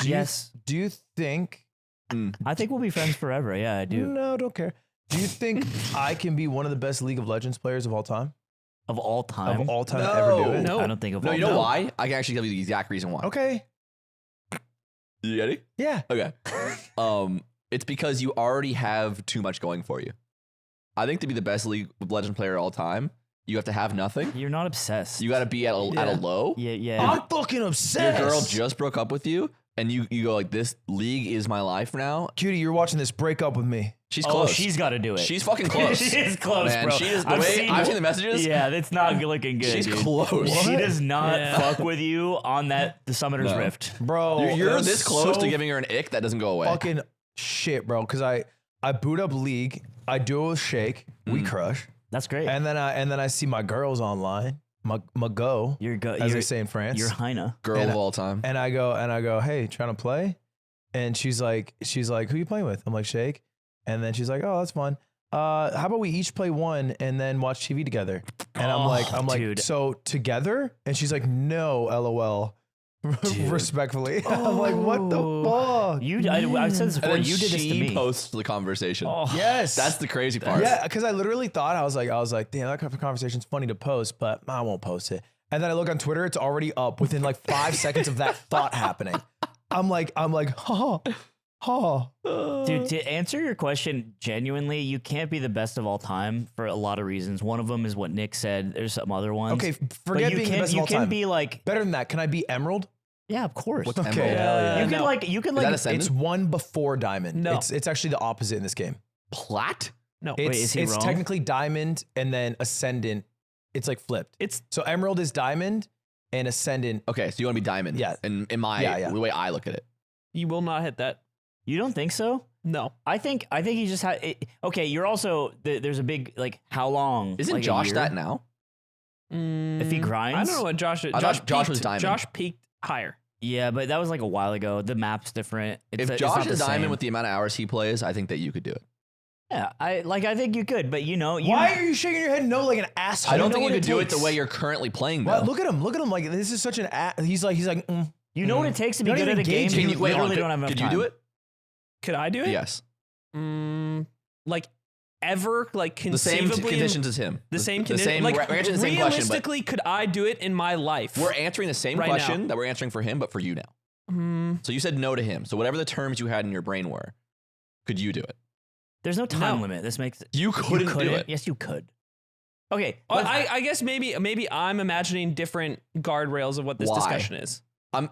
Yes, Do you think? I think we'll be friends forever. Yeah, I do. No, don't care. Do you think I can be one of the best League of Legends players of all time? Of all time. Of all time to ever do it? No. I don't think of No, all you know time. why? I can actually tell you the exact reason why. Okay. You ready? Yeah. Okay. It's because you already have too much going for you. I think to be the best League of Legends player of all time, you have to have nothing. You're not obsessed. You got to be at a low. Yeah. I'm fucking obsessed. Your girl just broke up with you, and you go like, "This league is my life now." Cutie, you're watching this. Break up with me. She's Oh, close. she's got to do it. She's fucking close. She is close, Man, bro. she is. The I've way seen- I've seen the messages. Yeah, that's not looking good. She's dude. close. She What? does not Yeah. fuck with you on the Summoner's No. Rift. Bro, You're that's this close so to giving her an ick that doesn't go away. fucking shit, bro. Because I boot up League. I do it with Shake. We crush. That's great. And then I see my girls online. My go, as they say in France. You're Heina. Girl And of all time. And I go, hey, trying to play? And she's like, who you playing with? I'm like, Shake. And then she's like, oh, that's fun. How about we each play one and then watch TV together? And I'm like, dude. so together? And she's like, no, LOL. Respectfully. I'm like, what the fuck? I've said this And before. then You did this to she me. posts the conversation. Oh, Yes. That's the crazy part. Yeah, because I literally thought I was like, damn, that conversation's funny to post, but I won't post it. And then I look on Twitter, it's already up within like 5 seconds of that thought happening. I'm like, Dude, to answer your question genuinely, you can't be the best of all time for a lot of reasons. One of them is what Nick said. There's some other ones. Okay, But forget you being the can, best of you all can time. be like, Better than that, can I be Emerald? yeah, of course. What's Okay, Emerald? hell yeah. You can Is that like, Ascendant? It's one before Diamond. No. It's actually the opposite in this game. Plat? No, It's, is he it's wrong? technically Diamond and then Ascendant. It's like flipped. it's So Emerald is Diamond and Ascendant. Okay, so you want to be diamond. Yeah. And in my the way I look at it. you will not hit that. you don't think so? No. I think you just had. Okay, you're also there's a big like how long? Isn't like, a Josh year? that now? If he I grinds? don't know what Josh did. I thought Josh was peaked- diamond. Josh peaked higher. Yeah, but that was like a while ago. The map's different. If it's Josh not the is diamond same. with the amount of hours he plays, I think that you could do it. Yeah, I think you could, but you know, Why are you shaking your head no like an asshole? I don't know think you what could it do it the takes. way you're currently playing though. Well, look at him. Like this is such an he's like you know what it takes to be Not good at even a game? gauging. You Can you- Wait, hold on. literally don't have enough Could time. you do it? Could I do it? Yes. Like ever like The same conceivably conditions as him. the same conditions. We're Like answering the same question, but realistically, could I do it in my life? we're answering the same Right question now. that we're answering for him, but for you now. So you said no to him. So whatever the terms you had in your brain were, could you do it? There's no time No. limit. This makes You couldn't do it. Yes, you could. Okay. Well, let's- I guess maybe I'm imagining different guardrails of what this Why? discussion is.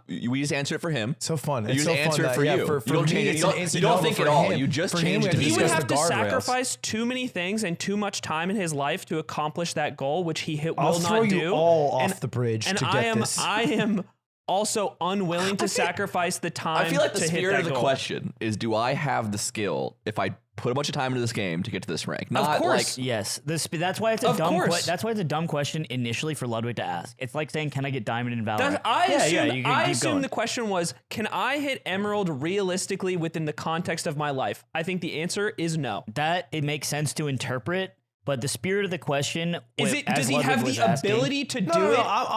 We just answered it for him. So fun. You It's just so fun answer it that, for yeah, you. For You don't me, change it. it's You an don't- instant you don't no, think but at for all. him- You just for him, changed we it have to He be would Because have to discuss the guardrails. sacrifice too many things and too much time in his life to accomplish that goal, which he will I'll throw not you do. all And- off the bridge and to I get am this. I am also unwilling to sacrifice the time. I feel like the to hit spirit that of the goal. question is, do I have the skill if I put a bunch of time into this game to get to this rank? Not Of course. like Yes, that's why it's a Of dumb. course. That's why it's a dumb question initially for Ludwig to ask. It's like saying, "Can I get diamond in Valorant?" I assume, you can I keep assume going. the question was, can I hit Emerald realistically within the context of my life? I think the answer is no. That it makes sense to interpret, but the spirit of the question Is as it? Does he Ludwig have was the asking- ability to do No, it?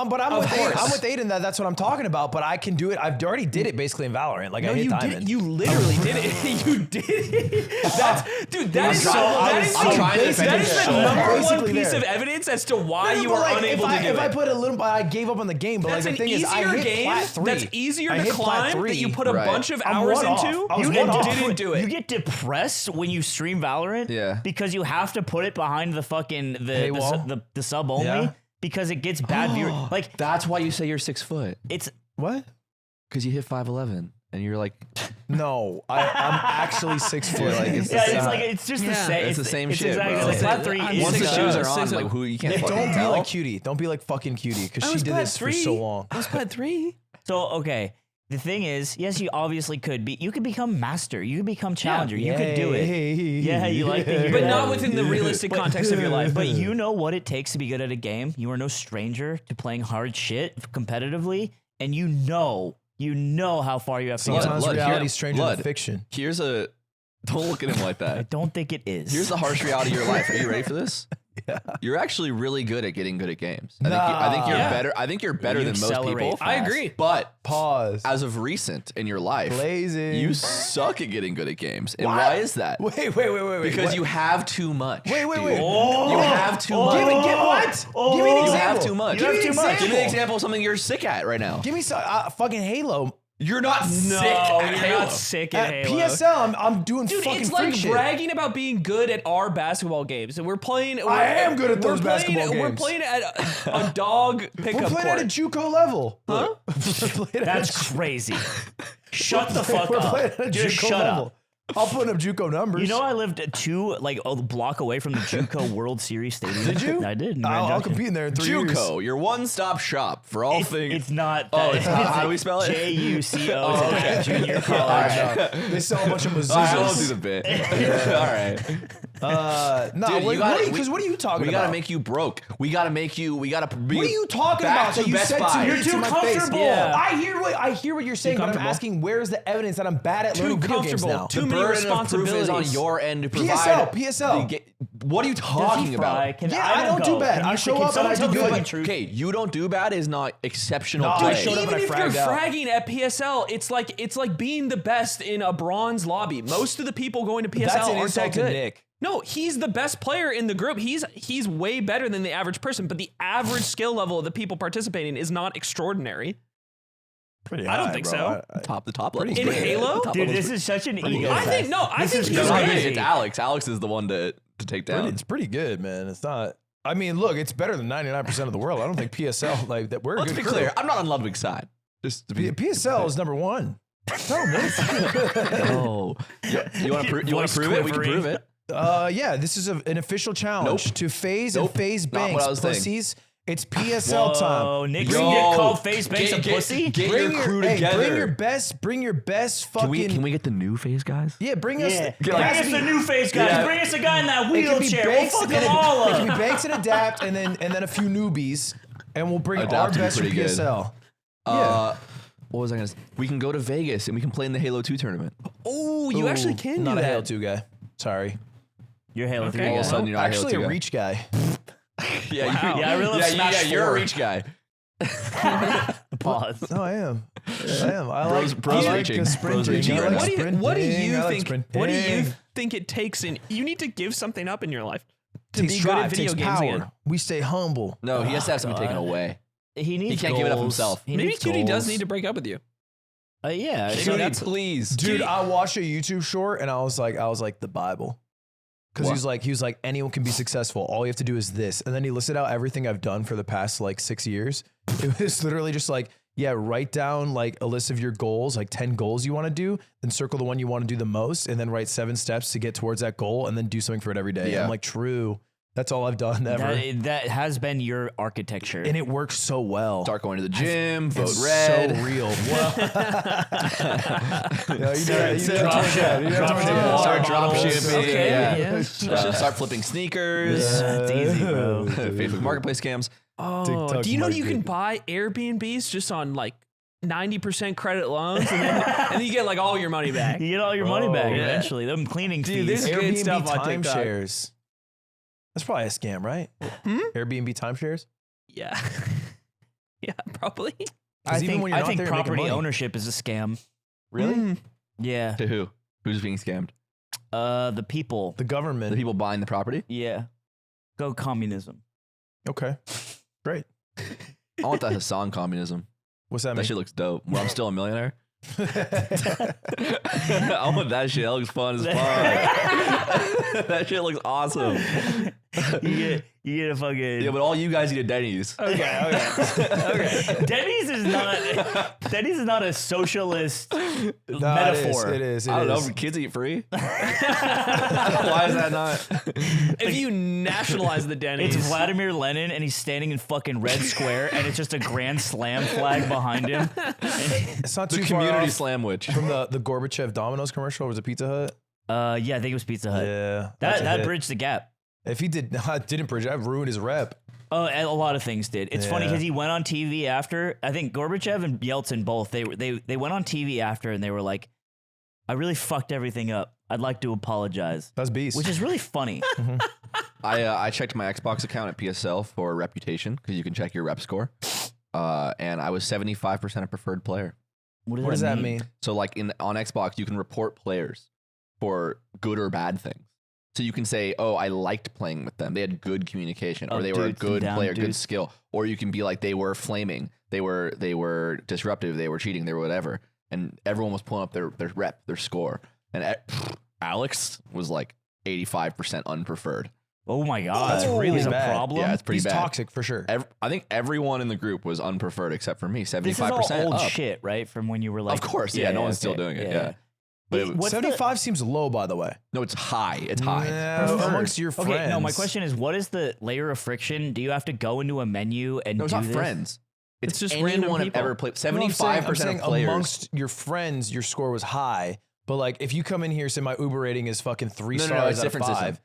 but I'm Of with Aiden. course. I'm with Aiden. That's what I'm talking about. But I can do it. I've already did it basically in Valorant. Like I No, hit you diamond. did. You literally did it. You did it. That's dude. That is I'm trying to defend that is himself. the number one Basically piece there. of evidence as to why No, you but were like, unable if I, to do if it. I put a little, I gave up on the game. But That's like the an thing is, I easier hit game. plat 3. That's easier I to hit plat climb 3. that you put a Right. bunch of I'm hours one off. into. I was You one off. didn't do it. You get depressed when you stream Valorant, Yeah. because you have to put it behind the fucking Paywall? the sub only, Yeah. because it gets bad view. Like that's why you say you're 6 foot, it's What? because you hit 5'11", and you're like, No, I'm actually 6 foot. Like it's yeah, the it's same. like it's just the Yeah. same. It's the same shit, exactly bro. like Yeah. plat 3 I'm is once the six shoes up, are on, six like up. who you can't fucking Don't be tell. like Cutie. Don't be like fucking Cutie because she did this for so long. I was plat 3. So okay, the thing is, yes, you obviously could be. You could become master. You could become challenger. You could do it. Yeah, you like to hear But that. not within the realistic context of your life. But you know what it takes to be good at a game. You are no stranger to playing hard shit competitively, and you know how far you have to go. Sometimes Blood, reality here- is stranger blood. than fiction. Here's a, don't look at him like I that. don't think it is. Here's the harsh reality of your life. Are you ready for this? Yeah. You're actually really good at getting good at games. I think you're Yeah. better. I think you're better You than most accelerate people. fast. I agree. But Pause. as of recent in your life, Blazing. you suck at getting good at games. And why is that? Wait. Because What? you have too much. Wait. dude. You have too much. Give me what? Give me an You example. have too much. Give me an You have too much. example. Give me an example of something you're sick at right now. Give me some fucking Halo. You're not No, sick at you're Halo. not sick at At Halo. PSL, I'm doing Dude, fucking it's freak like shit. bragging about being good at our basketball games. And we're playing. I am good at those basketball We're games. playing at a dog pickup We're playing court. at a JUCO level. Huh? We're playing at That's crazy. Shut the fuck We're up. playing at a Just JUCO shut level. up. I'll put up JUCO numbers. You know, I lived a block away from the JUCO World Series Stadium. Did you? I did. in I'll Grand Junction. compete in there in 3 years. JUCO, your one-stop shop for all things. It's not. Oh, that. it's not. How do we spell it? JUCO. It's like a junior college. They sell a bunch of I won't do mazuzas. the bit. All right. No, Dude, what are you talking We about? gotta make you broke. We gotta make you. We gotta be. What are you talking back about? to That you Best said Buy. to me You're too to my face? comfortable. Yeah. I hear what you're saying, but I'm comfortable? asking where's the evidence that I'm bad at Too learning video games comfortable. now? Too The many burden of proof is on responsibilities. your end to provide. PSL. What are you talking about? Yeah, I don't do bad. I show up and I do good. Okay, you don't do bad is not exceptional No, play. I showed up Even and I if you're fragged out. fragging at PSL, it's like being the best in a bronze lobby. Most of the people going to PSL That's an aren't insult that to good. Nick. No, he's the best player in the group. He's way better than the average person, but the average skill level of the people participating is not extraordinary. Pretty I don't high, think bro. so. The top level. In Halo? Dude, this is such an ego. I think fest. I think is he's It's not me, good. it's Alex. Alex is the one to take down. It's pretty good, man. It's not. I mean, look, it's better than 99% of the world. I don't think PSL like that. We're a Let's good be crew. clear. I'm not on Ludwig's side. Just to be. PSL is number one. No, man. Oh, you want to prove? You want Voice to prove it? We can quivering. prove it. Yeah, this is an official challenge Nope. to Faze Nope. and Faze Not what Banks, I was saying. pussies. It's PSL time. Oh, Nick, Bring you your- get called Faze Banks a pussy? Get Bring your crew hey, together. Bring your best fucking. Can we get the new phase guys? Yeah, bring us. Yeah. it Bring has us to the be- new face guys. Yeah. Bring us a guy in that It can be wheelchair. We'll Banks fuck and them all it can be up. Banks and Adapt, and then a few newbies, and we'll bring Adapt our would be best from pretty good. PSL. What was I gonna say? We can go to Vegas and we can play in the Halo 2 tournament. Oh, you actually can Not do a Halo that. 2 guy. Sorry. You're Halo 3 Okay. All of a guy. sudden, you're not Actually, a a Halo 2 reach guy. Yeah, Wow. Yeah, I really love yeah, Smash you're a 4. reach guy. Pause. No, I am. I am. I Bros- like bros I like reaching. the Bros sprinting. reaching I right like now. What do you sprinting. I like think? sprinting. What do you think it takes? You need to give something up in your life to Takes be good at drive, video takes games power. again. We stay humble. No, he has to have something taken God. away. He needs. He can't give it up goals. himself. He Maybe needs Cutie does goals. need to break up with you. Yeah. Cutie, so that's- please. Dude, I watched a YouTube short and I was like the Bible. Because What? he was like, anyone can be successful. All you have to do is this. And then he listed out everything I've done for the past like 6 years. It was literally just like, yeah, write down like a list of your goals, like 10 goals you want to do, then circle the one you want to do the most, and then write 7 steps to get towards that goal, and then do something for it every day. Yeah. I'm like, true. That's all I've done ever. that has been your architecture. And it works so well. Start going to the gym, vote It's red. so real. No, you Drop ship. Start drop shipping. Okay, yeah. Start flipping sneakers. It's easy, bro. Facebook Marketplace scams. Oh, TikTok do you know you can market. buy Airbnbs just on like 90% credit loans, and then you get like all your money back? You get all your money back Yeah. eventually. Them cleaning Dude, fees. there's good Airbnb stuff on TikTok. timeshares. That's probably a scam, right? Airbnb timeshares? Yeah, yeah, probably. I even when think, you're I not think there, you're making property money. ownership is a scam. Really? Mm. Yeah. To who? Who's being scammed? The people. The government. The people buying the property? Yeah. Go communism. Okay. Great. I want that Hassan communism. What's that That mean? shit looks dope. Well, I'm still a millionaire. I want that shit. That looks fun as fuck. That shit looks awesome. You get a fucking. Yeah, but all you guys eat at Denny's. Okay. Denny's is not a socialist metaphor. It is. I don't know. Kids eat free. Why is that not? If you nationalize the Denny's, It's Vladimir Lenin, and he's standing in fucking Red Square, and it's just a Grand Slam flag behind him. It's not The too far community off sandwich. from the Gorbachev Domino's commercial. Or was it Pizza Hut? Yeah, I think it was Pizza Hut. Yeah. that's a That hit. bridged the gap. If he didn't bridge it, I've ruined his rep. Oh, and a lot of things did. It's funny Yeah. because he went on TV after. I think Gorbachev and Yeltsin both. They went on TV after, and they were like, "I really fucked everything up. I'd like to apologize," That's beast. which is really funny. I checked my Xbox account at PSL for reputation because you can check your rep score. And I was 75% a preferred player. What what does that mean? So like on Xbox, you can report players for good or bad things. So you can say, oh, I liked playing with them. They had good communication, or Up they were a dudes and good down player, good dudes. skill. Or you can be like, they were flaming, they were disruptive, they were cheating, they were whatever. And everyone was pulling up their rep, their score. And Alex was like 85% unpreferred. Oh my god, That's really He's bad. a problem. Yeah, it's pretty He's bad. toxic for sure. I think everyone in the group was unpreferred except for me. 75% This is all old up. shit, right? From when you were like, Of course, yeah, no one's still doing it. Yeah. But it, What's the- 75 seems low, by the way. no, it's high. It's high. No, amongst your friends. Okay, no. My question is, what is the layer of friction? Do you have to go into a menu and No, it's do not this? friends. It's just anyone random have people. ever played. No, I'm 75% saying of players. amongst your friends, your score was high. But like, if you come in here and say my Uber rating is fucking 3 No, stars it's out of different 5. system.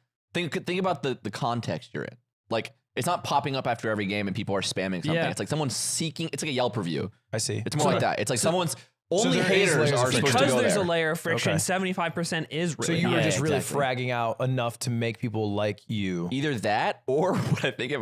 Think about the context you're in. Like, it's not popping up after every game and people are spamming something. Yeah. It's like someone's seeking. It's like a Yelp review. I see. It's more like that. It's like someone's only there is haters layers of are friction. supposed to because go there's there. a layer of friction. Okay. 75% is So really you high. were just really exactly. fragging out enough to make people like you. Either that or what I think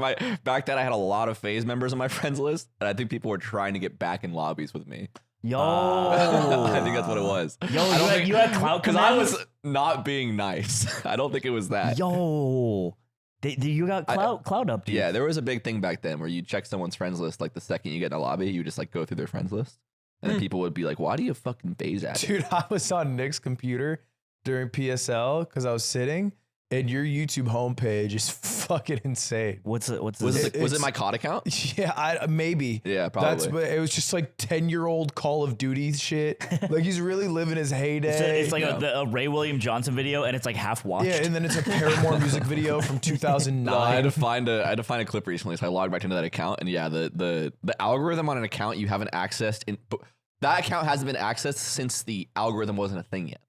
back then I had a lot of Faze members on my friends list, and I think people were trying to get back in lobbies with me. Yo, I think that's what it was. yo, you had clout because I commands? was not being nice. I don't think it was that. Yo, you got clout up, dude. Yeah, there was a big thing back then where you check someone's friends list. Like the second you get in a lobby, you just like go through their friends list, and then people would be like, "Why do you fucking Faze at it?" Dude, I was on Nick's computer during PSL because I was sitting, and your YouTube homepage is fucking insane. What's Was this? it my COD account? Yeah, maybe. Yeah, probably. But it was just like 10-year-old Call of Duty shit. Like he's really living his heyday. It's like a Ray William Johnson video, and it's like half watched. yeah, and then it's a Paramore music video from 2009. No, I had to find a clip recently, so I logged back into that account, and yeah, the algorithm on an account you haven't accessed that account hasn't been accessed since the algorithm wasn't a thing yet.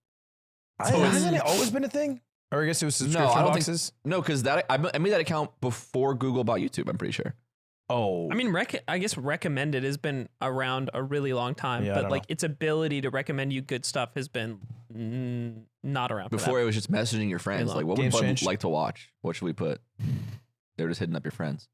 Hasn't it always been a thing? Or I guess it was subscription I don't boxes. think no, because I made that account before Google bought YouTube. I'm pretty sure. Oh, I mean, I guess recommended has been around a really long time, Yeah, I but don't like know. its ability to recommend you good stuff has been not around. for Before that. it was just messaging your friends, long. like what would Games Bud changed. like to watch? What should we put? They were just hitting up your friends.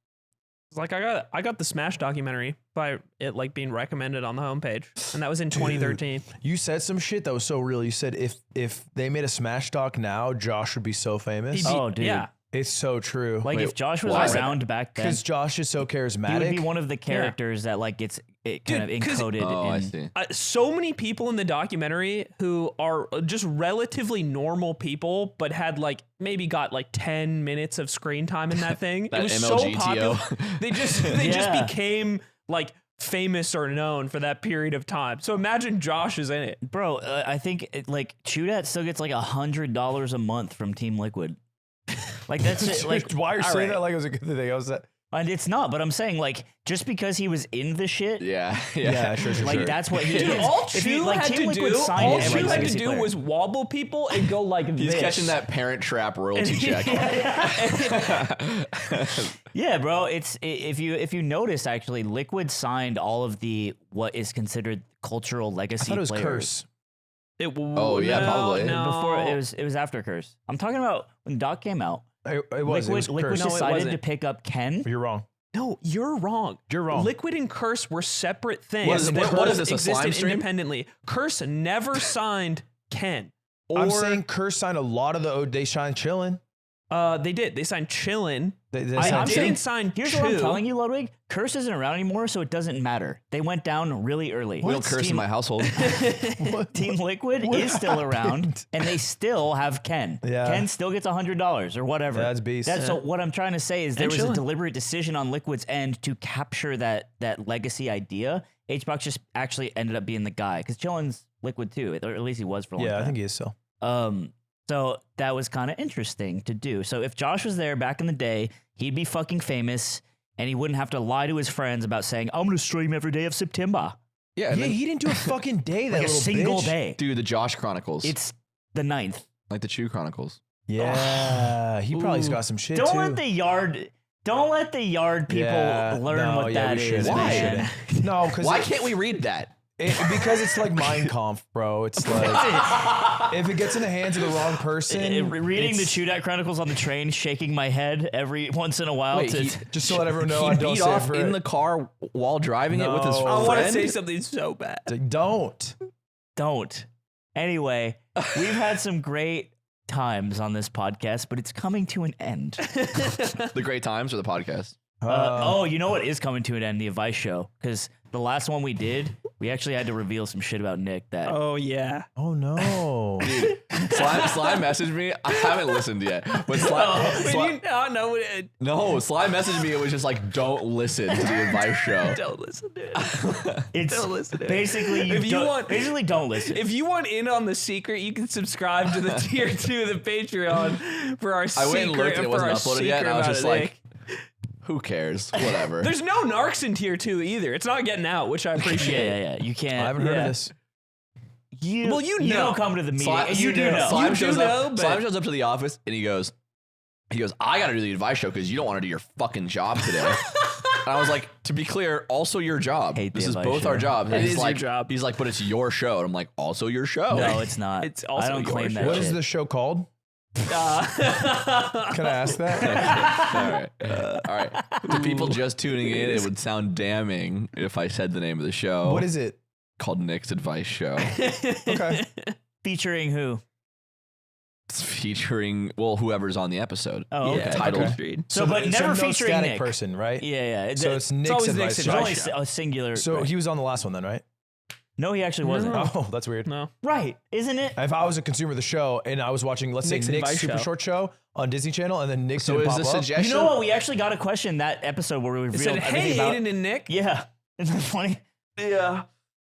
It's like I got the Smash documentary by it like being recommended on the homepage, and that was in 2013. You said some shit that was so real. You said if they made a Smash doc now, Josh would be so famous. Oh, dude. Yeah. It's so true. Like if Josh was why? around back then, Because Josh is so he would charismatic. be one of the characters that like gets it kind Dude, of 'cause- encoded Oh, in. I see. So many people in the documentary who are just relatively normal people, but had like maybe got like 10 minutes of screen time in that thing. That it was MLGTO. so popular. They just Yeah. became like famous or known for that period of time. So imagine Josh is in it. Bro, I think like Chudat still gets like $100 a month from Team Liquid. Like that's it, like Why are you all saying right. that like it was a good thing? I was that. and it's not, but I'm saying like just because he was in the shit, Yeah. Yeah, sure. like that's what he Dude, is. all If you Chu like had Team to Liquid do, signed all every Chu had to legacy do player. was wobble people and go like He's this. catching that Parent Trap royalty check. Yeah, bro. It's if you notice actually, Liquid signed all of the what is considered cultural I legacy thought it was players. Curse. Oh, yeah, probably. Before it was after Curse. I'm talking about when Doc came out. It was Liquid Curse. No, it decided wasn't. to pick up Ken. You're wrong. No, you're wrong. You're wrong. Liquid and Curse were separate things. What is- that what is both this, a slime existed stream? independently. Curse never signed Ken. Or, I'm saying Curse signed a lot of the They Shine Chillin'. they did. They signed Chillin. They I signed didn't Chillin'. sign Here's Chu. what I'm telling you, Ludwig. Curse isn't around anymore, so it doesn't matter. They went down really early. We don't curse in my household. Team Liquid is still around, and they still have Ken. Yeah. Ken still gets $100 or whatever. That's beast. So what I'm trying to say is there And was a chillin'. deliberate decision on Liquid's end to capture that legacy idea. H-Box just actually ended up being the guy because Chillin's Liquid too, or at least he was for a long Yeah, time. I think he is so. So that was kind of interesting to do. So if Josh was there back in the day, he'd be fucking famous, and he wouldn't have to lie to his friends about saying, "I'm gonna stream every day of September." Yeah. and Yeah, then- he didn't do a fucking day. That Like a little single bitch. day. Dude, the Josh Chronicles. It's the 9th. like the Chew Chronicles. Yeah, he probably's got some shit Don't too. let the yard people Yeah, learn no, what yeah, that we is, shouldn't. Why? We man. shouldn't. No, because Why can't we read that? because it's like Mein Kampf, bro. It's like if it gets in the hands of the wrong person, Reading the it's- Chudat Chronicles on the train, shaking my head every once in a while. Wait, to, he- just to let everyone know, He I don't beat say it off for in it. the car while driving it with his No. friend. I want to say something so bad. Don't. don't. Anyway, we've had some great times on this podcast, but it's coming to an end. The Great Times or the podcast? Oh, you know what is coming to an end? The advice show. Because the last one we did, we actually had to reveal some shit about Nick that. Oh yeah. Oh no. Slime messaged me. I haven't listened yet. But Slime no, Slime messaged me. It was just like, don't listen to the advice show. Don't listen to it. It's Don't listen to it. basically If you don't, want- basically don't listen. If you want in on the secret, you can subscribe to the tier 2 of the Patreon for our I secret. went and looked and it for wasn't our uploaded yet, and I was secret just about like, who cares? Whatever. There's no narcs in tier 2 either. It's not getting out, which I appreciate. yeah. You can't. I haven't heard Yeah. of this. Well, you know. don't come to the meeting. Slime, you do know. Slime You shows do up. know, but- Slime shows up to the office and he goes, I got to do the advice show because you don't want to do your fucking job today. And I was like, to be clear, also your job. Hate the This is advice both show. our jobs. It And is he's your like, job. He's like, but it's your show. And I'm like, also your show. No, it's not. It's also I don't your claim show. that What shit. is the show called? Can I ask that? All right. To people just tuning in, it would sound damning if I said the name of the show. What is it? Called Nick's Advice Show. Okay. Featuring who? It's featuring, well, whoever's on the episode. Oh, okay. Yeah, Titled. okay. So, but never no featuring static Nick. person, right? Yeah. So it's Nick's always advice. Nick's There's advice. only show. a singular. So right. he was on the last one then, right? No, he actually wasn't. No. Oh, that's weird. No. Right, isn't it? If I was a consumer of the show and I was watching, let's Nick's say Nick's advice super show. short show on Disney Channel, and then Nick's So didn't is pop the up, suggestion? You know what? We actually got a question that episode where we It revealed said, everything hey, about. Aiden and Nick. Yeah, isn't that funny? Yeah.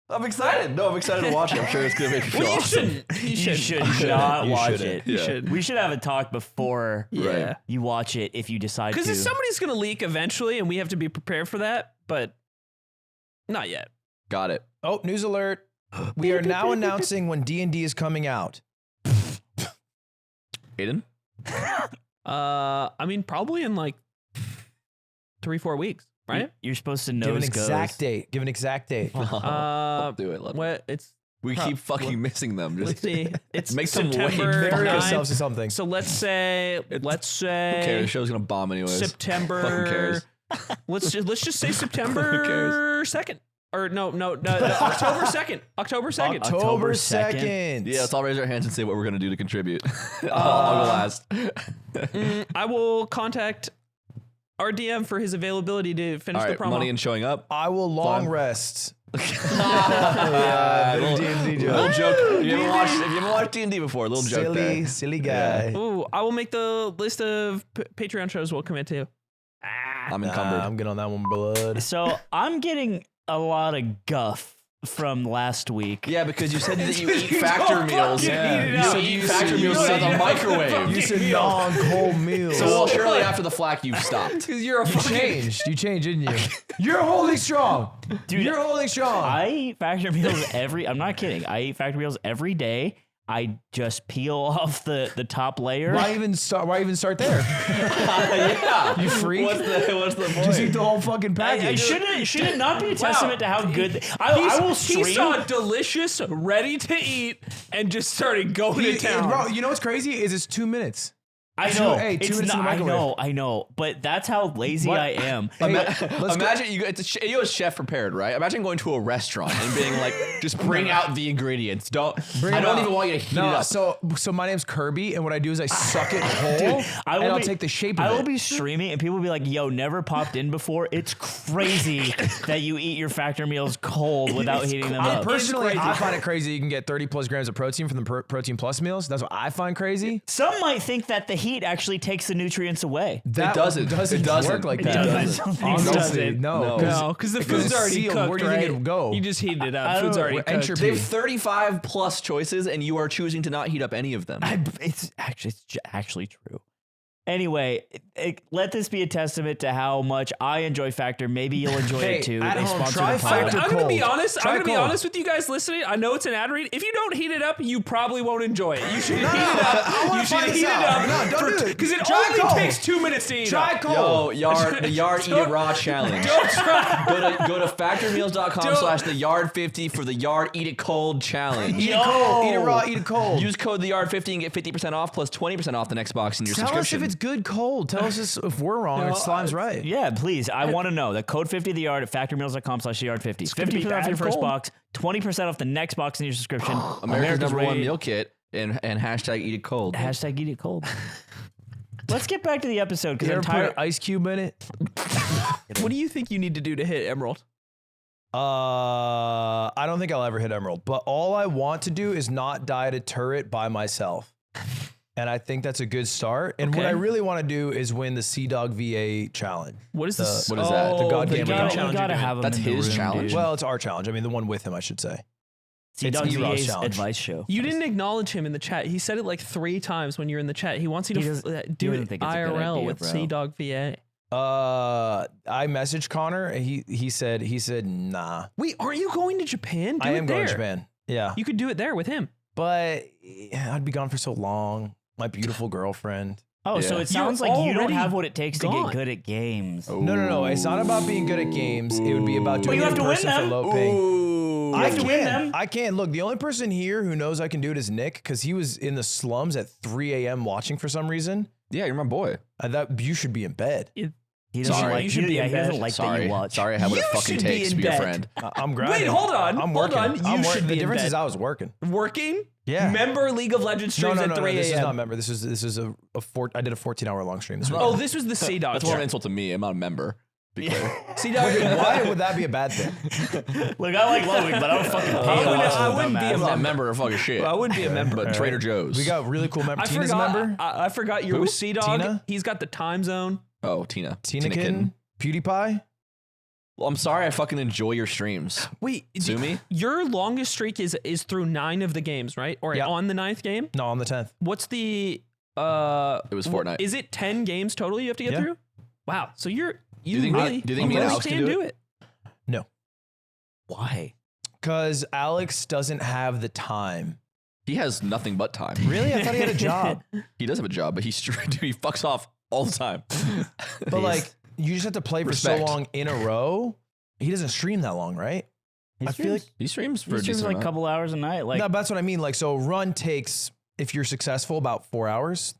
I'm excited. No, I'm excited to watch it. I'm sure it's going to make me feel Well, you awesome. shouldn't. You You shouldn't. should not You watch shouldn't. it. You Yeah. should. We should have a talk before Yeah. you watch it if you decide to. Because somebody's going to leak eventually, and we have to be prepared for that, but not yet. Got it. Oh, news alert. We are now announcing when D&D is coming out. Aiden? I mean, probably in like 3-4 weeks, right? You're supposed to Give an nose exact goes. date. Give an exact date. Do it. What? It's We keep fucking missing them. let's Just see. It's Make them wait. September Bury 9th. ourselves in something. So let's say Who cares? The show's going to bomb anyways. Fucking September cares. Let's just say September 2nd. Or no, October 2nd. October 2nd. October 2nd. 2nd. Yeah, let's all raise our hands and say what we're gonna do to contribute. I'll go last. I will contact our DM for his availability to finish All the right, promo. money and showing up. I will long Fun. rest. Little D&D joke. Little joke. If you haven't watched D&D before, little joke there. Silly guy. Ooh, I will make the list of Patreon shows we'll commit to. I'm encumbered. I'm good on that one, blood. So I'm getting a lot of guff from last week. Yeah, because you said that you eat factor meals. Yeah. You said you eat factor meals in the microwave. You said non-cold meals. So well, surely after the flack, you've stopped. Because you're a You changed. You changed, didn't you? You're holding strong. Dude, You're holding strong. I eat factor meals I'm not kidding. I eat factor meals every day. I just peel off the top layer. Why even start there? Yeah. You freak. What's the point? Just eat the whole fucking package. Should it not be a testament to how good I will stream? He saw delicious, ready to eat, and just started going to town. Bro, you know what's crazy is it's 2 minutes. I know. Hey, 2 It's minutes in the not, microwave. I know. But that's how lazy What? I am. Hey, let's go. Imagine you a chef prepared, right? Imagine going to a restaurant and being like, just bring out the ingredients. I don't even want you to heat it up. So my name's Kirby, and what I do is I suck it whole, and I'll take the shape of it. I will be streaming, and people will be like, "Yo, never popped in before." It's crazy that you eat your factor meals cold without heating them up. Personally, I find it crazy you can get 30 plus grams of protein from the Protein Plus meals. That's what I find crazy. Some might think that the heat actually takes the nutrients away. That doesn't. It doesn't. work like It that. doesn't. Honestly, no. No, because the food's it's already sealed. cooked, Where do you right? think it'll go? You just heated it I up. don't Food's know. already We're cooked. entropy. They have 35 plus choices, and you are choosing to not heat up any of them. It's actually true. Anyway, let this be a testament to how much I enjoy Factor. Maybe you'll enjoy Hey, it too. at They home, sponsor try the pod. Factor I'm gonna be cold. honest. Try I'm gonna be cold. honest with you guys listening. I know it's an ad read. If you don't heat it up, you probably won't enjoy it. You should heat it up. You should heat it up. No, don't do it. Because it Try only cold. takes 2 minutes to eat Try up. cold. Yo, the yard eat it raw challenge. Don't try. Go to factormeals.com/theyard50 for the yard eat it cold challenge. Eat it cold. Eat it raw. Eat it cold. Use code the yard 50 and get 50% off plus 20% off the next box in your Tell us subscription. if it's good cold. Tell us if we're wrong and Slime's right. Yeah, please. I want to know. The code 50 the yard at factormeals.com/theyard50. gonna be 50% off bad your first cold. box, 20% off the next box in your subscription. America's number one rate. meal kit and hashtag eat it cold. Hashtag eat it cold. Let's get back to the episode because You I'm ever put tired. an ice cube in it? What do you think you need to do to hit Emerald? I don't think I'll ever hit Emerald, but all I want to do is not die at a turret by myself. And I think that's a good start. And what Okay. I really want to do is win the Sea Dog VA challenge. What is this? what is that? The God the Gamer God challenge You you're gotta doing. have him That's in the his room, challenge? dude. Well, it's our challenge. I mean, the one with him, I should say. See, it's Dog E-Rod's VA's challenge. advice show. You didn't acknowledge him in the chat. He said it like 3 times when you're in the chat. He wants you He to doesn't- do doesn't it think it's a good IRL idea, with bro. Sea Dog VA. I messaged Connor. And he said nah. Wait, aren't you going to Japan? Do I it am there. going to Japan. Yeah, You could do it there with him. but I'd be gone for so long. My beautiful girlfriend. Oh, so Yeah. it sounds like you don't already have what it takes to gone. get good at games. No. It's not about being good at games. It would be about doing you it have in to win person for them. low paying. Ooh. I have to win can. them. I can. Look, the only person here who knows I can do it is Nick because he was in the slums at 3 a.m. watching for some reason. Yeah, you're my boy. I thought you should be in bed. He doesn't Sorry. like. You should be in he doesn't bed. like that Sorry. you watch. Sorry, I have what it You fucking should be takes in to be a bed. friend. I'm grinding. Wait, hold on. I'm Hold working. on. You should The be in difference bed. is I was working. Working? Yeah. Member League of Legends No, streams no, at no. 3 This is a.m. not member. This is I did a 14-hour long stream. This Oh, this was the Sea Dog. That's more of an insult to me. I'm not a member. Be clear. Sea Dog. Why would that be a bad thing? Look, I like Ludwig, but I don't fucking pay I to watch wouldn't the be I'm dumbass. not a member of fucking shit. I wouldn't be a member. But Trader Joe's. We got really cool member. I Tina's forgot. a member. I forgot you're with Sea Dog. Tina? He's got the time zone. Oh, Tina. Tina Kitten. PewDiePie. Well, I'm sorry. I fucking enjoy your streams. Wait, Sue me? your longest streak is through 9 of the games, right? Or Yeah. on the 9th game? No, on the 10th. What's the It was Fortnite. Is it 10 games total you have to get Yeah. through? Wow. So you think me- really do you think me and really Alex can can do do it? No, Why? because Alex doesn't have the time. He has nothing but time. Really? I thought he had a job. He does have a job, but dude, he fucks off all the time. But like, you just have to play for Respect. so long in a row. He doesn't stream that long, right? I feel like He streams for He a streams decent like a amount. couple hours a night. Like no, but that's what I mean. Like, so a run takes, if you're successful, about 4 hours.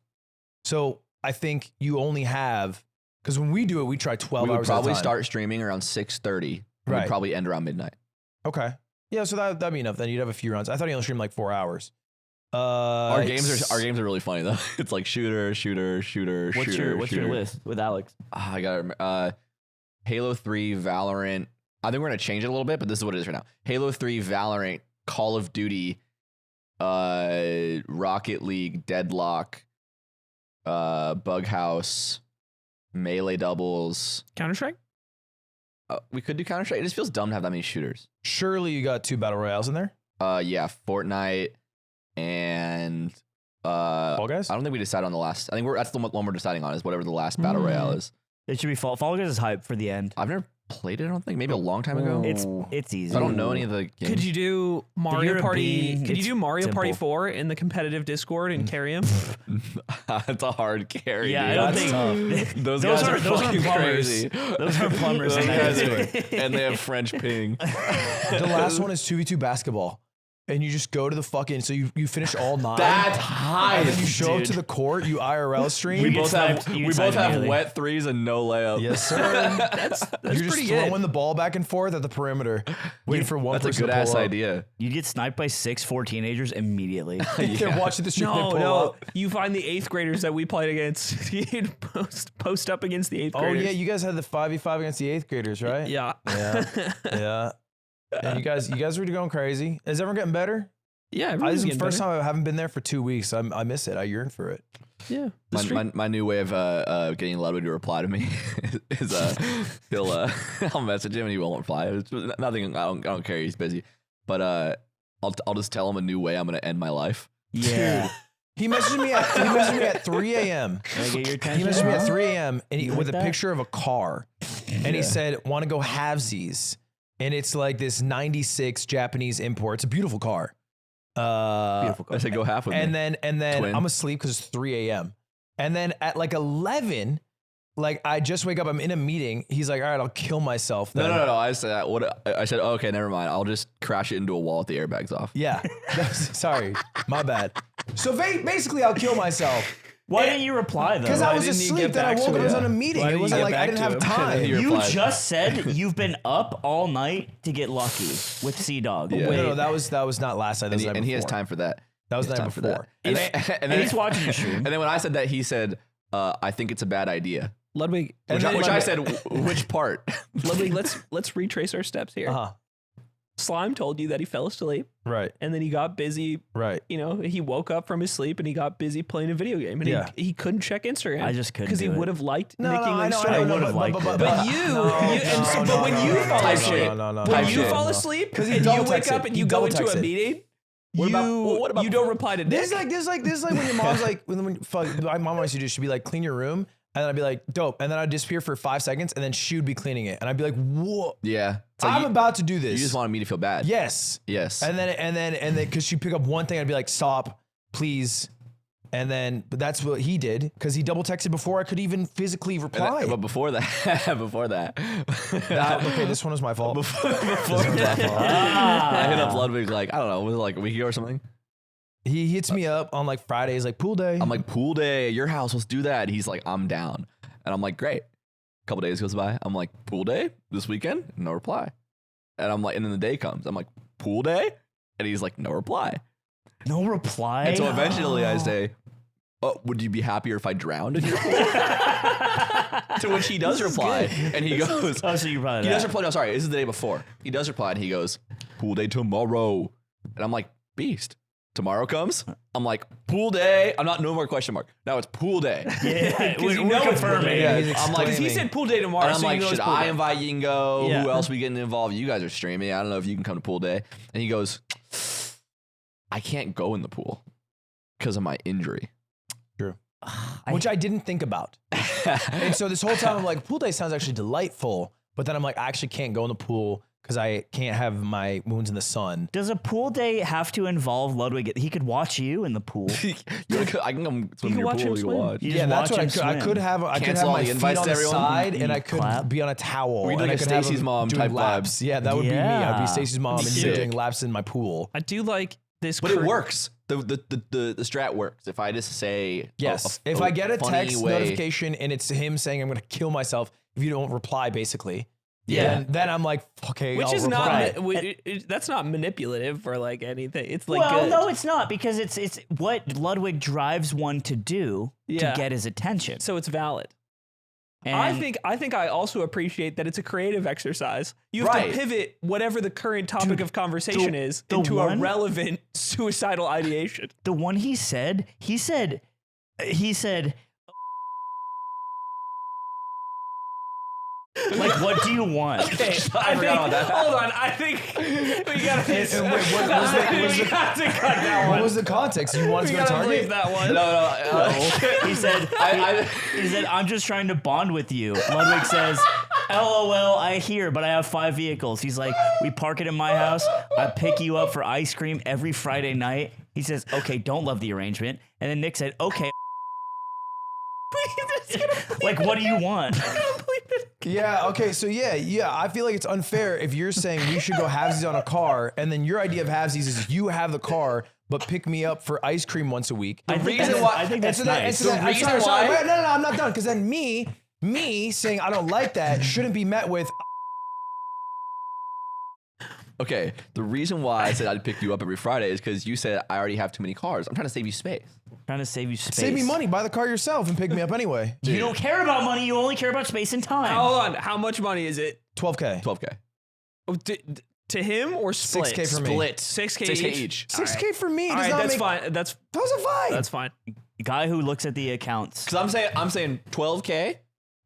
So I think you only have, Because when we do it, we try 12 We would hours probably at a time. start streaming around 6:30. Right. We'd probably end around midnight. Okay. Yeah, so that'd be enough. Then you'd have a few rounds. I thought you only streamed like 4 hours. Our games are really funny though. It's like shooter. What's your list with Alex? I got Halo 3, Valorant. I think we're gonna change it a little bit, but this is what it is right now. Halo 3, Valorant, Call of Duty, Rocket League, Deadlock, Bug House, Melee Doubles. Counter-Strike? We could do Counter-Strike. It just feels dumb to have that many shooters. Surely you got 2 battle royales in there? Yeah, Fortnite and Fall Guys? I don't think we decided on the last. I think that's the one we're deciding on is whatever the last battle royale is. It should be Fall Guys is hype for the end. I've never played it. I don't think maybe a long time ago. It's easy. So I don't know any of the games. Could you do Mario Party? European, Could you it's do Mario Party simple. 4 in the competitive Discord and carry him? It's a hard carry. Yeah, dude. I don't think Those guys are those fucking aren't plumbers. crazy. Those are plumbers. Those in guys that are, and they have French ping. The last one is 2v2 basketball. And you just go to the fucking, so you finish all 9. That's high. And then you show up Dude. to the court, you IRL stream. We get both sniped- have you get sniped immediately. wet threes and no layup. Yes, sir. That's You're just pretty throwing good. the ball back and forth at the perimeter, waiting for one That's a person good to ass pull up. idea. You get sniped by 4 teenagers immediately. They're watching the stream, they No, pull no. up. You find the 8th graders that we played against. You'd post up against the 8th Oh, graders. yeah, you guys had the 5v5 against the 8th graders, right? Yeah. Yeah. Yeah. And you guys were going crazy. Is everyone getting better? Yeah. This everyone's is the getting first better. time I haven't been there for 2 weeks. I miss it. I yearn for it. Yeah. The stream- My new way of getting Ludwig to reply to me is I'll message him and he won't reply. It's nothing. I don't care. He's busy, but I'll just tell him a new way I'm gonna end my life. Yeah. He messaged me at 3 a.m. Can I get your He attention? messaged me at 3 a.m. and You with like a that? picture of a car. And he said, want to go halvesies. And it's like this 96 Japanese import. It's a beautiful car. Beautiful. I said go half with And me. then Twin. I'm asleep because it's 3 a.m. And then at like 11, like I just wake up, I'm in a meeting. He's like, all right, I'll kill myself then. No. I said I said oh, okay, never mind. I'll just crash it into a wall with the airbags off. Yeah. Sorry. My bad. So basically, I'll kill myself. Why didn't you reply though? Because I was didn't you asleep, get then I back woke to up, I was him? on a meeting. Why It didn't you wasn't get like I back didn't to have him? time. He You replied. just said you've been up all night to get lucky with Sea Dog. Yeah. No, that was not last night. That was the night And he has before. time for that. That was He the has night time for before. that. And And he's watching the stream. And then when I said that, he said, "I think it's a bad idea." Ludwig, And then- Which I said, "Which part?" Ludwig, let's retrace our steps here. Uh-huh. Slime told you that he fell asleep Right. and then he got busy. Right. You know, he woke up from his sleep and he got busy playing a video game and Yeah. he couldn't check Instagram. I just couldn't because he do it. would have liked No, Nick no, I English's know, story. I would've liked it. But when you fall Type asleep, shit. no, when type you shit. fall asleep 'Cause he and you double wake texted. up and He you go double into a texted. meeting, What about- you don't reply to Nick. This is like when your mom's like, my mom always used to, she'd be like, clean your room. And then I'd be like, dope. And then I'd disappear for 5 seconds and then she would be cleaning it. And I'd be like, whoa, Yeah, it's like I'm you, about to do this. you just wanted me to feel bad. Yes. Yes. And then, cause she'd pick up one thing, I'd be like, stop, please. And then, but that's what he did, because he double texted before I could even physically reply. But before that, Okay, this one was my fault. before This one was my fault. I hit up Ludwig like, I don't know, was it like a week ago or something? He hits me up on like Fridays, like pool day. I'm like, pool day at your house, let's do that. He's like, I'm down. And I'm like, great. A couple days goes by. I'm like, pool day this weekend? No reply. And I'm like, and then the day comes. I'm like, pool day? And he's like, no reply. No reply. And so eventually I say, oh, would you be happier if I drowned in your pool? To which he does reply. And he goes, Oh, so you probably he does reply. No, sorry, this is the day before. He does reply and he goes, pool day tomorrow. And I'm like, beast. Tomorrow comes. I'm like, pool day. I'm not, no more question mark. Now it's pool day. Yeah, you we're know it's confirming. Yeah, he's I'm like, Because he said pool day tomorrow. And I'm so like, you know should it's pool I day. invite Yingo? Yeah. Who else we getting involved? You guys are streaming. I don't know if you can come to pool day. And he goes, I can't go in the pool because of my injury. which I didn't think about. And so this whole time I'm like, pool day sounds actually delightful. But then I'm like, I actually can't go in the pool because I can't have my wounds in the sun. Does a pool day have to involve Ludwig? He could watch you in the pool. I can come swim in can your watch pool. him You swim. can watch. You Yeah, just that's watch what I him could. I swim. could have. I could Cancel have all my the feet invites on to the everyone. side, and You I could clap. be on a towel. We could do and like I a could have Stacey's him mom doing type laps. vibe. Yeah, that would be me. I'd Yeah. be Stacey's mom and Sick. doing laps in my pool. I do like this. But it works. the strat works. If I just say Yes. If I get a funny text way- notification and it's him saying I'm going to kill myself if you don't reply, basically. Yeah. Then I'm like, okay, Which I'll is reply. not that's not manipulative or like anything. It's like Well, good. no, it's not because it's what Ludwig drives one to do Yeah. to get his attention. So it's valid. And I think I also appreciate that it's a creative exercise. You have Right. to pivot whatever the current topic of conversation is the into a one- relevant suicidal ideation. the one he said, like, what do you want? Okay, I forgot about that. Hold on, I think we gotta. And wait, what was the- we got to cut that What one. was the context? You wanted We to go gotta leave target? that one. He said, he said, I'm just trying to bond with you. Ludwig says, LOL, I hear, but I have 5 vehicles. He's like, we park it in my house. I pick you up for ice cream every Friday night. He says, okay, don't love the arrangement. And then Nick said, okay. Like, what do you want? Yeah, okay, so yeah, I feel like it's unfair if you're saying we should go halvesies on a car, and then your idea of halvesies is you have the car, but pick me up for ice cream once a week. I think reason that's- why- I think that's nice. The reason reason why- wait, no, I'm not done, because then me saying I don't like that shouldn't be met with, Okay, the reason why I said I'd pick you up every Friday is because you said I already have too many cars. I'm trying to save you space. Trying to save you space. save me money, buy the car yourself and pick me up anyway. You don't care about money. You only care about space and time. Hold on, how much money is it? 12K. 12K. Oh, to him or split? 6K for me. Split. 6K 6K each. each. 6K for me All does right, not that's make, fine. That's That's fine. fine. Guy who looks at the accounts. Because I'm saying 12K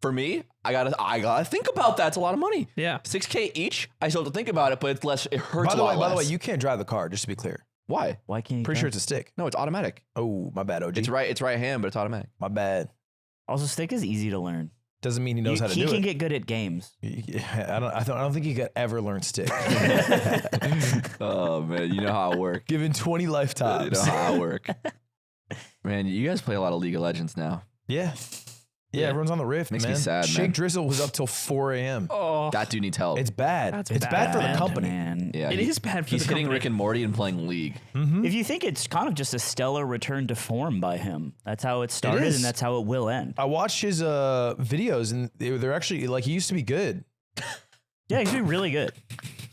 for me. I gotta think about that. It's a lot of money. Yeah. 6K each. I still have to think about it, but it's less. It hurts By a the lot way, less. you can't drive the car, just to be clear. Why? Why can't you? Pretty drive? sure it's a stick. No, it's automatic. Oh, my bad, OG. It's right hand, but it's automatic. My bad. Also, stick is easy to learn. Doesn't mean he knows how to he do can it. get good at games. I don't think he could ever learn stick. Oh man, you know how I work. Given 20 You lifetimes. know how I work. Man, you guys play a lot of League of Legends now. Yeah. Yeah, everyone's on the Rift, Makes me man. sad, Shake man. Drizzle was up till 4 a.m. Oh, That dude needs help. It's bad. That's it's bad for the bad, company. Man. Yeah, it is bad for He's the hitting company. Rick and Morty and playing League. If you think it's kind of just a stellar return to form by him, that's how it started is. and that's how it will end. I watched his videos and they're actually like he used to be good. Yeah, he's doing really good.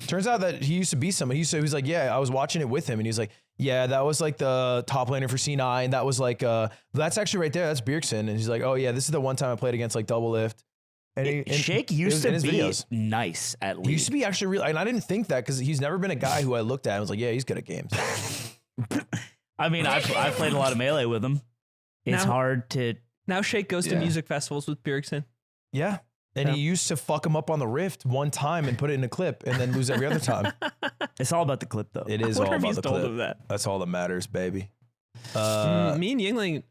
Turns out that he used to be somebody. He was like, yeah, I was watching it with him and he was like, yeah, that was like the top laner for C9. That was like, that's actually right there. That's Bjergsen. And he's like, oh yeah, this is the one time I played against like Double Lift. And Shake it used was to in his be videos. nice at He least. used to be actually real, and I didn't think that because he's never been a guy who I looked at and was like, yeah, he's good at games. I mean, I've played a lot of Melee with him. It's Now- hard to. Now Shake goes to Yeah. music festivals with Bjergsen. Yeah. And he used to fuck him up on the Rift one time and put it in a clip and then lose every other time. It's all about the clip, though. It is I wonder all if about he's the told clip. him that. That's all that matters, baby. Me and Yingling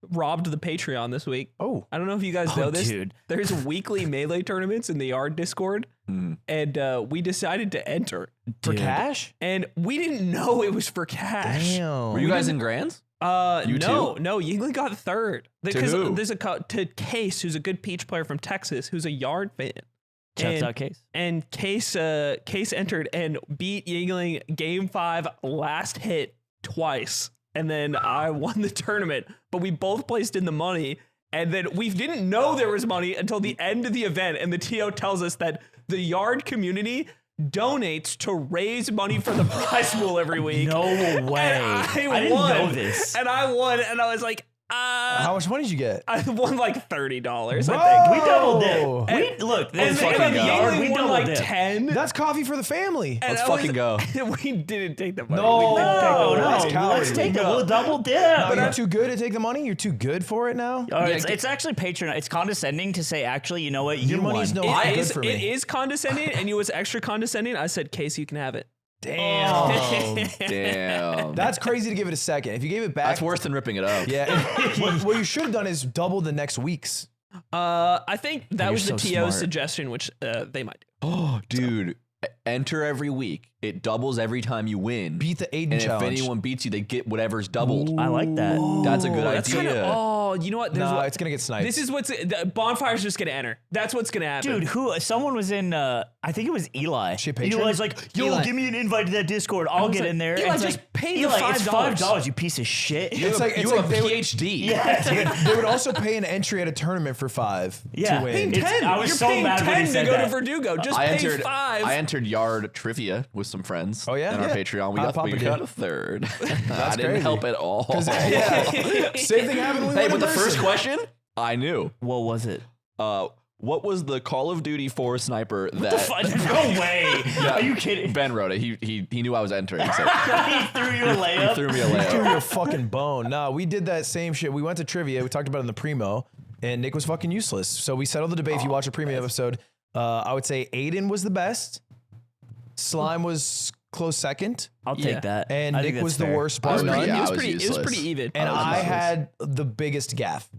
robbed the Patreon this week. Oh, I don't know if you guys know this. Dude. There's weekly Melee tournaments in the Yard Discord, and we decided to enter. for Dude. cash? And we didn't know it was for cash. Damn. Were you guys in Grands? You no, too? no, Yingling got third. Because who? there's to Case, who's a good Peach player from Texas, who's a Yard fan. Shouts And- out Case. And Case entered and beat Yingling game 5 last hit twice. And then I won the tournament, but we both placed in the money. And then we didn't know there was money until the end of the event. And the TO tells us that the Yard community donates to raise money for the prize pool every week. No way. And I didn't won. know this. And I won. And I was like, How much money did you get? I won like $30, I think. We doubled Oh. it. Look, And this then fucking yard, Yingling we won doubled like it. 10. That's coffee for the family. And Let's I was- fucking go. We didn't take the money. No. We didn't take the No, money. That's no, cowardly. let's take it. We'll double dip. But you're too good to take the money? You're too good for it now? It's actually patronizing. It's condescending to say, actually, you know what? You Your money's won. no It good is, for it me. is condescending, and you was extra condescending. I said, Case, you can have it. Damn. Damn. That's crazy to give it a second. If you gave it back. That's worse than ripping it up. Yeah. what you should have done is double the next week's. I think that was the so TO's smart. suggestion, which they might do. Oh, dude. Enter every week. It doubles every time you win. Beat the Aiden and challenge. if anyone beats you, they get whatever's doubled. I like that. That's a good That's idea. kind of, Oh, you know what? No, it's gonna get sniped. This is what's the bonfire's just gonna enter. That's what's gonna happen. Dude, someone was in, I think it was Eli. She a patron? Eli's like, yo, Eli. give me an invite to that Discord. I'll get like, in there. Eli, And it's just like, pay the Eli, it's $5. $5, you piece of shit. It's like You have a they would, PhD. Yeah, dude. they would also pay an entry at a tournament for $5 Yeah. to win. Paying It's- 10. I was You're so paying mad when he 10 to said go that. to Verdugo. Just I pay entered 5. I entered yard trivia with some friends. Oh, yeah? In our Yeah. Patreon. We Hot got Papa a did. third. I didn't crazy. help at all. Yeah. Same thing happened with Hey, one but the person. first question, I knew. What was it? What was the Call of Duty 4 sniper that No way. Are you kidding? Ben wrote it? He knew I was entering. So He threw you a layup. threw me a Threw layup. me a fucking bone. Nah, we did that same shit. We went to trivia. We talked about it in the primo, and Nick was fucking useless. So we settled the debate. If you watch a primo episode, I would say Aiden was the best. Slime was close second, I'll Yeah. take that. and I think Nick that's was the fair. worst I bar was none. pretty- it, I was was pretty, it was useless. pretty even. And was I useless. had the biggest gaff.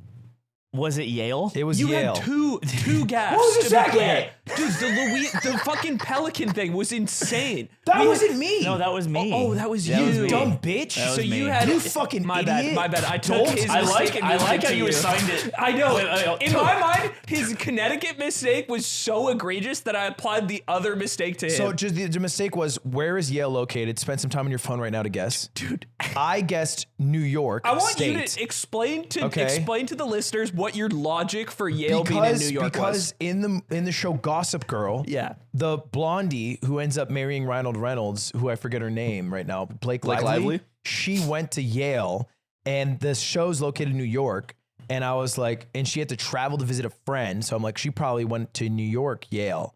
Was it Yale? It was You Yale. had two gaps. What was the to be second? clear. Dude, the fucking pelican thing was insane. That wasn't me. No, that was me. Oh, that was That you. was me. dumb bitch. That was So you me. had You fucking my idiot. bad. I took his I mistake and moved like it how to you assigned it. I know. In my mind, his Connecticut mistake was so egregious that I applied the other mistake to him. So just the mistake was, where is Yale located? Spend some time on your phone right now to guess. dude, I guessed New York I want State. you to explain to Okay. the listeners what your logic for Yale being in New York because was. in the show Gossip Girl, Yeah. the blondie who ends up marrying Ryan Reynolds, who I forget her name right now, Blake Lively? She went to Yale, and the show's located in New York. And I was like, and she had to travel to visit a friend, so I'm like, she probably went to New York Yale,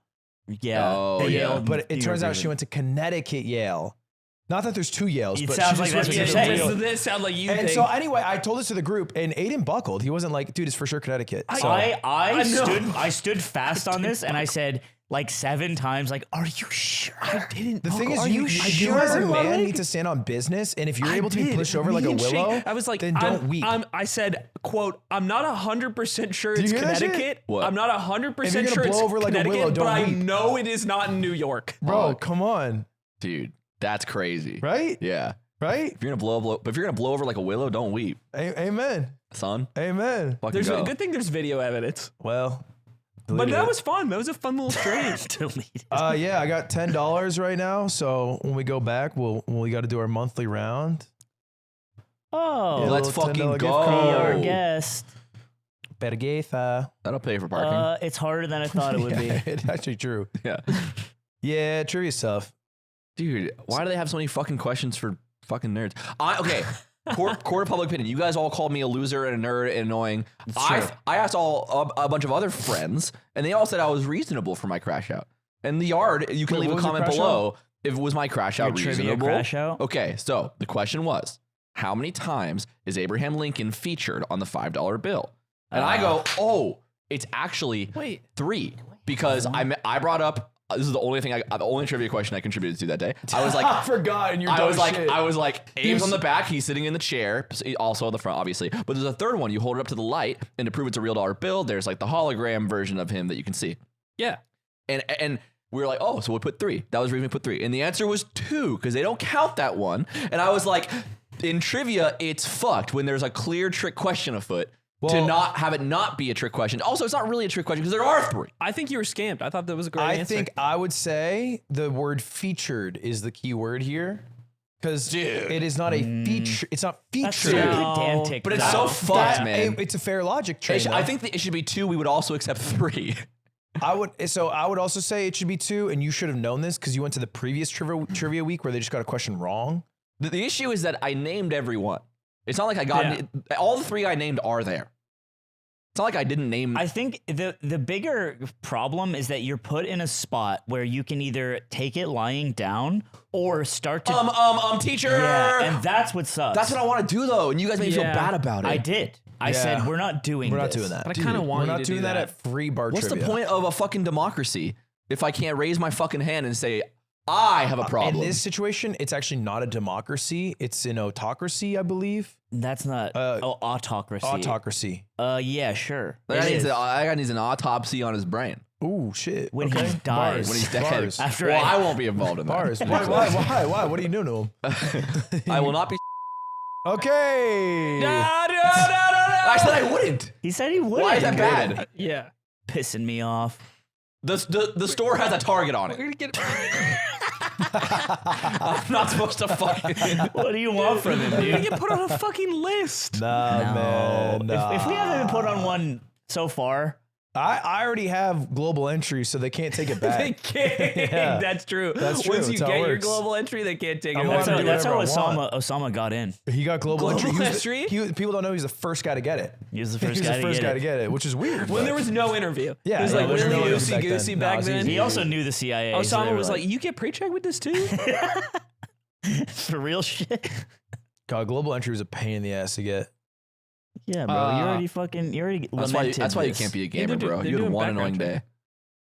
Yeah. Oh, the yeah. Yale but it New turns York out she version. went to Connecticut Yale. Not that there's two Yales, It but sounds she like just that's went what to you're Yale. saying. This sound like you And think. so anyway, I told this to the group, and Aiden buckled. He wasn't like, dude, it's for sure Connecticut. So I stood fast on this, and I said like 7 times, like, "Are you sure?" I didn't. the thing is, Are you sure? as a man Ludwig? need to stand on business, and if you're I able to be did. pushed over Me like a and Shane- willow, I was like, then don't weep. I said, "quote, I'm not 100% sure Do you it's hear that shit? Connecticut. What? I'm not 100% If you're sure gonna it's blow over like a Connecticut, willow, but don't I weep. know it is not in New York." Bro, come on, Dude, that's crazy. right? Yeah. Right? If you're gonna blow over like a willow, don't weep, Amen. son. Amen. Fucking There's go. a good thing. There's video evidence. Well, But deleted that it. was fun. That was a fun little stream. Delete it. Yeah, I got $10 right now. So when we go back, we got to do our monthly round. Oh, Yeah, Let's little $10 fucking gift go. be our card. guest. Bergetha. That'll pay for parking. It's harder than I thought it would be. It's actually true. Yeah. Yeah, trivia stuff. Dude, why do they have so many fucking questions for fucking nerds? Okay. Court of public opinion. You guys all called me a loser and a nerd and annoying. I asked a bunch of other friends, and they all said I was reasonable for my crash out. And the yard, you can Wait, leave what a was your comment crash below if it was my crash out Your trivia reasonable. crash out? Okay, so the question was, how many times is Abraham Lincoln featured on the $5 bill? And I go, oh, it's actually Wait. 3 because I brought up. This is the only trivia question I contributed to that day. I was like, I forgot, and you're dumb shit. I was like, Abe's on the back, he's sitting in the chair, also on the front, obviously. But there's a third one. You hold it up to the light, and to prove it's a real dollar bill, there's like the hologram version of him that you can see. Yeah. And we were like, oh, so we'll put 3. That was the reason we put 3. And the answer was 2, because they don't count that one. And I was like, in trivia, it's fucked when there's a clear trick question afoot. To Well- not have it not be a trick question. Also, it's not really a trick question because there are 3. I think you were scammed. I thought that was a great I answer. think I would say the word featured is the key word here. Because it is not a feature. It's not That's so featured. pedantic. But it's though. so fucked, man. It's a fair logic train. I think that it should be 2. We would also accept 3. I would also say it should be 2, and you should have known this because you went to the previous trivia week where they just got a question wrong. The issue is that I named everyone. It's not like I got all the 3 I named are there. It's not like I didn't name. I think the bigger problem is that you're put in a spot where you can either take it lying down or start to teacher. yeah, and that's what sucks. That's what I want to do though, and you guys made me feel Yeah. bad about it. I did. I said we're not doing. We're not this. doing that. But I kinda want We're you not to doing do that that. at free bar What's trivia. the point of a fucking democracy if I can't raise my fucking hand and say I have a problem? In this situation, it's actually not a democracy. It's an autocracy, I believe. That's not autocracy. Autocracy. Yeah, sure. that It guy, is. needs an autopsy on his brain Ooh, shit. When okay. he dies. Bars. when he's dead. Bars. After well, I- I won't be involved in that. Bars. Why? What are you doing to him? I will not be. Okay. I said I wouldn't. He said he would. Why is that bad? Yeah. Pissing me off. The store has a target on We're it. gonna get. I'm not supposed to fucking. What do you want from him, We're gonna dude? get put on a fucking list. Nah, man. Nah. If we haven't been put on one so far, I already have global entry, so they can't take it They back. can't. Yeah. That's true. That's true. Once you That's how it get your works. global entry, they can't take it I'm away. allowed to do that's how whatever I Osama got in. He got global Global entry. entry? People don't know he's the first guy to get it. He was the He first was guy the first to guy get to it. get it, which is weird. When but- there was no interview. Yeah, it was yeah, like there was really no interview back loosey-goosey then. back No, it was then. easy. He also knew the CIA. so they Osama were was like, you get pre-check with this too? for real shit. God, global entry was a pain in the ass to get. Yeah, bro. you already That's why. lamented That's why you this. can't be a They're gamer, doing- bro. they're You had doing one annoying background day.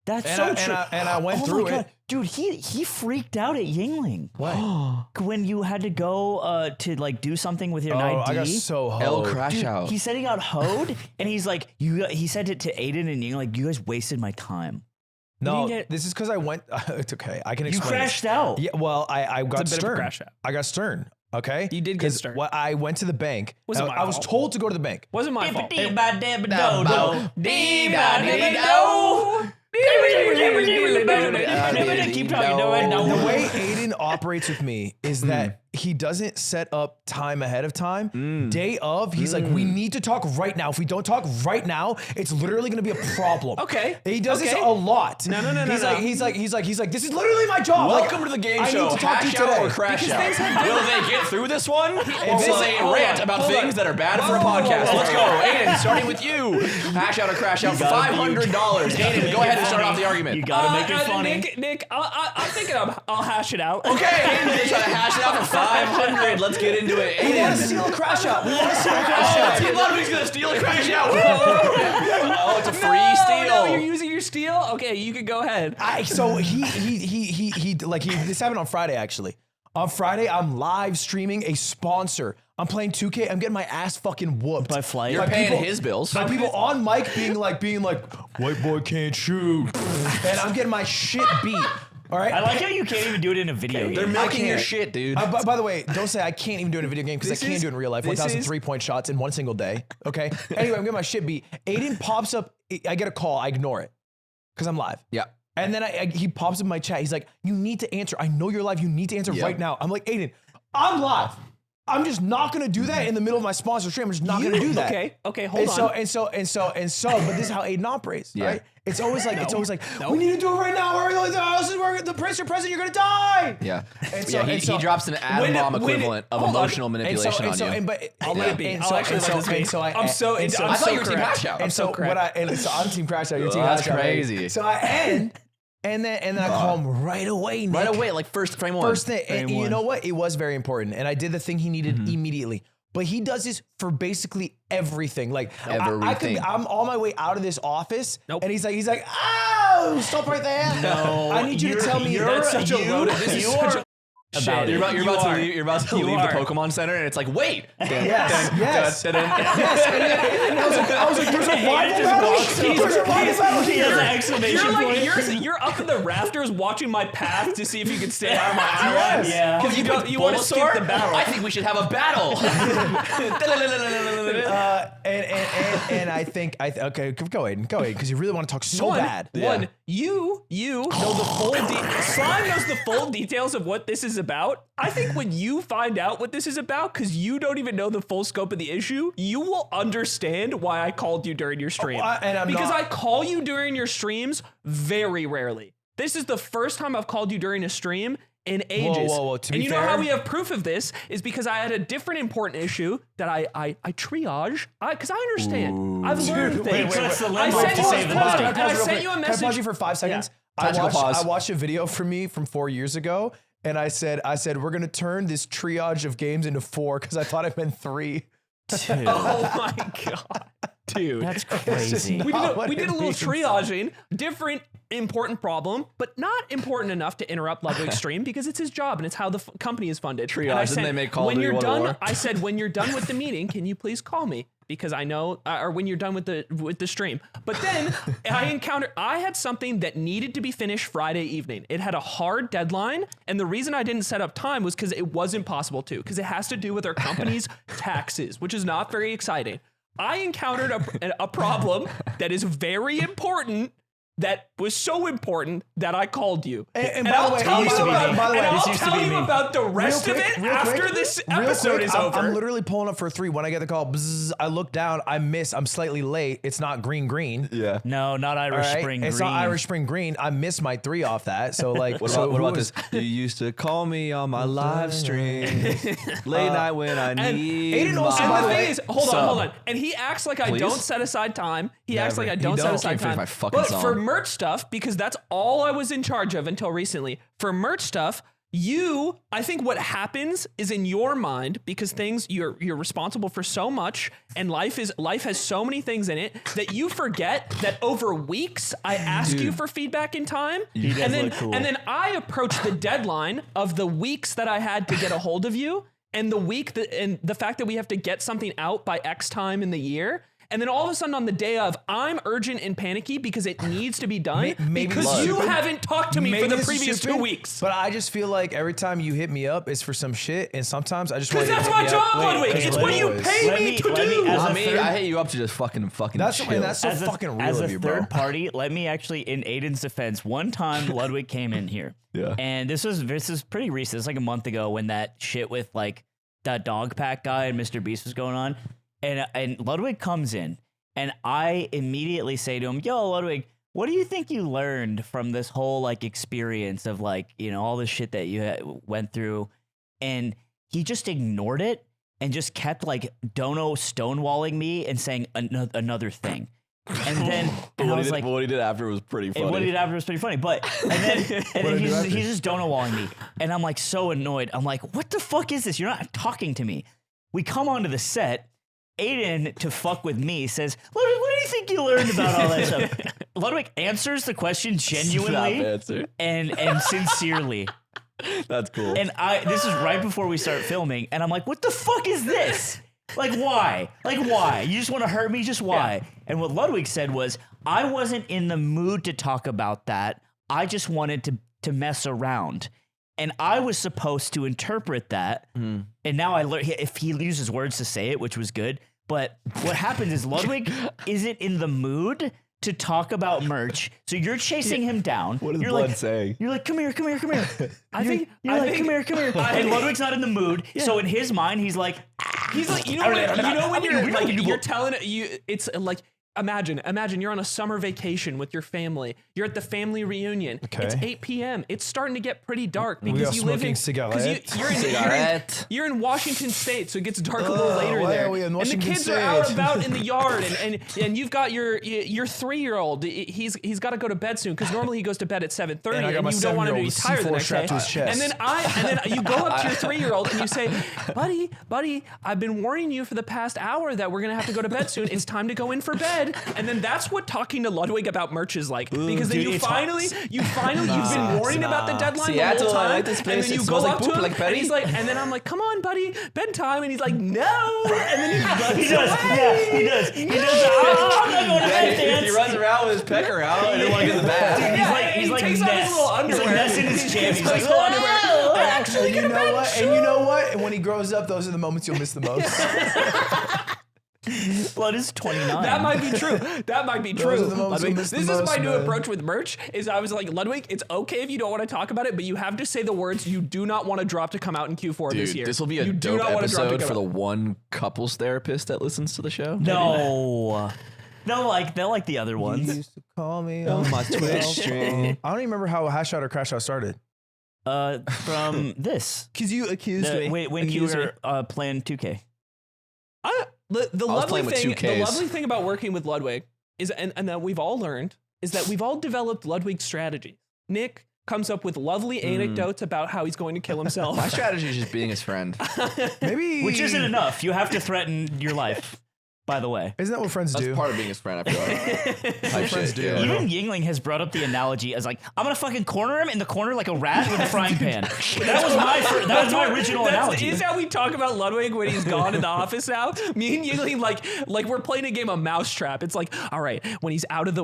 That's And so I- and true. I- and I went oh through my God. it. Dude, he freaked out at Yingling. What? When you had to go to like do something with your ID. I got so L hoed. crash Dude, out. he said he got hoed, and he's like, he said it to Aiden and Ying, like, you guys wasted my time. No, didn't get- this is because I went. It's okay. I can You explain. crashed out. Yeah, well, I got It's a bit of a stern. crash out. I got stern. Okay, You did get 'Cause stern. What I went to the bank. Wasn't I my was fault. told to go to the bank. Wasn't my fault. No. Keep talking. The way Aiden operates with me is that he doesn't set up time ahead of time. Day of, he's like, we need to talk right now. If we don't talk right now, it's literally going to be a problem. Okay. He does this Okay. a lot. No. He's like, this is literally my job. Welcome Like, to the game I show. need to talk to you Hash out today. or crash Because out. things have Will they get through this one? Or this- will they hold rant on, about hold things on. that are bad for a Whoa, whoa, podcast? whoa, Let's whoa. go. Aiden, starting with you. Hash out or crash out for $500. Aiden, go ahead and start off the argument. You gotta make it funny. Nick, I'm thinking I'll hash it out. Okay, Aiden's gonna try to hash it out for 500. Let's get into it. We want to Aiden. steal a crash out. We want to steal a crash Oh, out. Team Ludwig's gonna steal a crash out. Oh, it's a free steal. No, you're using your steal? Okay, you can go ahead. So this happened on Friday actually. On Friday, I'm live streaming a sponsor. I'm playing 2K. I'm getting my ass fucking whooped By Flight. You're By paying people- his bills. by people on mic being like, white boy can't shoot, and I'm getting my shit beat. All right. I like how you can't even do it in a video They're game. milking your can't. shit, dude. By the way, don't say I can't even do it in a video game because I This can is- do it in real life. this 1,000 is- 3-point shots in one single day. Okay. Anyway, I'm getting my shit beat. Aiden pops up. I get a call. I ignore it because I'm live. Yeah. And then he pops up in my chat. He's like, "You need to answer. I know you're live. You need to answer Yeah. right now." I'm like, "Aiden, I'm live. I'm just not gonna do that in the middle of my sponsor stream. I'm just not gonna do that." Okay, hold and on. So, but this is how Aiden operates, Yeah. right? It's always like, we need to do it right now. Or else the prince or president, you're gonna die. Yeah. And so- Yeah, and so- he drops an atom bomb when equivalent of hold on. emotional manipulation on you. I'll let it be. And I'll so- actually and let so- this be. and so I- I'm so. and so- I thought you were correct. Team Hash Out. And so correct. I'm team crash out. You're team That's hash out, right? crazy. So I end, and then I call him right away. Nick. Right away, like first frame one. First thing, and Frame you one. know what? It was very important, and I did the thing he needed immediately. But he does this for basically everything. Like Everything. I'm on my way out of this office, Nope. and he's like, "Oh, stop right there! No, I need you to tell me That's such a loaded. This is you such are a about You're it. about to leave. You're about to You leave are. the Pokemon Center, and it's like, wait. Yes, yes. Dun, dun, dun. Yes, and I was like, there's a rival battle. There's a rival battle He has here. an exclamation You're point. like you're up in the rafters watching my path to see if you can stay out of my eye line. Yeah. Because you want to skip the battle. I think we should have a battle. And I think okay, go Aiden, because you really want to talk so bad. One, you know the full Slime knows the full details of what this is about. I think when you find out what this is about, because you don't even know the full scope of the issue, you will understand why I called you during your stream. and I'm because not- I call you during your streams very rarely. This is the first time I've called you during a stream in ages. whoa. To and be you know how fair- we have proof of this is because I had a different important issue that I triage. Because I understand. I've learned things. Press the I limbo sent to you save the pause, day. and I sent you a Can I message. pause you for 5 seconds? Tactical pause. I watched a video from me from 4 years ago, and I said we're gonna turn this triage of games into 4 because I thought it meant 3. Oh my god, dude. That's crazy. We not what did it a little means. triaging, different important problem, but not important enough to interrupt Ludwig's stream because it's his job and it's how the company is funded. Triage, And I didn't said, they make Call of when Duty you're World done, War? I said, when you're done with the meeting, can you please call me? Because I know, or when you're done with the stream. But then I had something that needed to be finished Friday evening. It had a hard deadline, and the reason I didn't set up time was because it wasn't possible to, because it has to do with our company's taxes, which is not very exciting. I encountered a problem that is very important. That was so important that I called you. And by the way, I'll This tell you about the rest of it after this episode is over. I'm literally pulling up for 3. When I get the call, bzzz, I look down, I miss, I'm slightly late. It's not green. Yeah. No, not Irish Spring Green. It's not Irish Spring Green. I missed my 3 off that. So like, What about this? You used to call me on my live stream late night when I need. Aiden also, And by the the thing way, is, hold on. And he acts like I Please? don't set aside time. He acts like I Never. don't You set don't. aside Can't finish time. my fucking But song. for merch stuff, because that's all I was in charge of until recently. For merch stuff, I think what happens is in your mind, because you're responsible for so much, and life has so many things in it that you forget that over weeks I ask you for feedback in time, and then I approach the deadline of the weeks that I had to get a hold of you, and the fact that we have to get something out by X time in the year. And then all of a sudden on the day of, I'm urgent and panicky because it needs to be done because you haven't talked to me for the previous 2 weeks. But I just feel like every time you hit me up, it's for some shit. And sometimes I just want Because to that's my job, Ludwig. It's what you pay me to do. I hit you up to just fucking That's chill. so fucking real as of a you, bro. third party, let me actually, in Aiden's defense, one time Ludwig came in here. Yeah. And this is pretty recent. It's like a month ago when that shit with like that dog pack guy and Mr. Beast was going on. And Ludwig comes in. And I immediately say to him, yo, Ludwig, what do you think you learned from this whole like experience of like, all the shit that you went through? And he just ignored it and just kept like stonewalling me and saying another thing. And then I was like, what he did after was pretty funny. What he did after was pretty funny. But and then he's just stonewalling me. And I'm like so annoyed. I'm like, what the fuck is this? You're not talking to me. We come onto the set. Aiden, to fuck with me, says, Ludwig, what do you think you learned about all that stuff? Ludwig answers the question genuinely and sincerely. That's cool. And this is right before we start filming, and I'm like, what the fuck is this? Like, why? You just want to hurt me? Just why? Yeah. And what Ludwig said was, I wasn't in the mood to talk about that. I just wanted to mess around. And I was supposed to interpret that. And now I learned if he uses words to say it, which was good. But what happens is Ludwig isn't in the mood to talk about merch. So you're chasing him down. What is you're Blood saying? You're like, come here. I think Come here. And Ludwig's not in the mood. Yeah. So in his mind, he's like, you know when you're like, you're telling it, it's like, Imagine you're on a summer vacation with your family. You're at the family reunion. Okay. It's 8 p.m. It's starting to get pretty dark We because are you live in you're in Washington State, so it gets dark a little later why there. are we in And the Washington kids are State? out about in the yard, and you've got your 3-year-old. He's got to go to bed soon because normally he goes to bed at 7:30, And I got my you don't want him to be 7-year-old tired the C4 next strapped day. to his chest. And then you go up to your 3-year-old and you say, buddy, I've been warning you for the past hour that we're gonna have to go to bed soon. It's time to go in for bed. And then that's what talking to Ludwig about merch is like, because then you've been warning about the deadline the whole time, like this place. and then you It go smells up like to poop, him, like and he's Betty. like, and then I'm like, come on, buddy, bedtime, and he's like, no, and then he does. Yeah, he does. He does. Oh, I'm not going to bed, dance. He runs around with his pecker out and he want to get in the bath. Dude, he's like takes off his Ness. little underwear. He's like Ness in his jammies. He's like, little underwear. I actually And you know what? And you know what? And when he grows up, those are the moments you'll miss the most. Blood is 29. That might be true. Those are the moments Ludwig. you miss the This is most, my new man. approach with merch. Is I was like, Ludwig, it's okay if you don't want to talk about it, but you have to say the words you do not want to drop to come out in Q4 this Dude, year. this will be a you do dope not want to drop to episode come for the out. one couples therapist that listens to the show. No. They'll like the other You ones. used to call me On on my Twitch stream. I don't even remember how Hash Out or Crash Out started. From this. Because you accused me. When you were playing 2K. The I was playing with 2Ks. lovely thing about working with Ludwig is, and that we've all learned, is that we've all developed Ludwig strategies. Nick comes up with lovely anecdotes about how he's going to kill himself. My strategy is just being his friend. Maybe. Which isn't enough. You have to threaten your life, by the way. Isn't that what friends That's do? part of being his friend, I feel like. Type friends shit, do. yeah. Even Yingling has brought up the analogy as like, I'm gonna fucking corner him in the corner like a rat with a frying pan. That was my original analogy. Is how we talk about Ludwig when he's gone in the office now. Me and Yingling like we're playing a game of Mousetrap. It's like, all right, when he's out of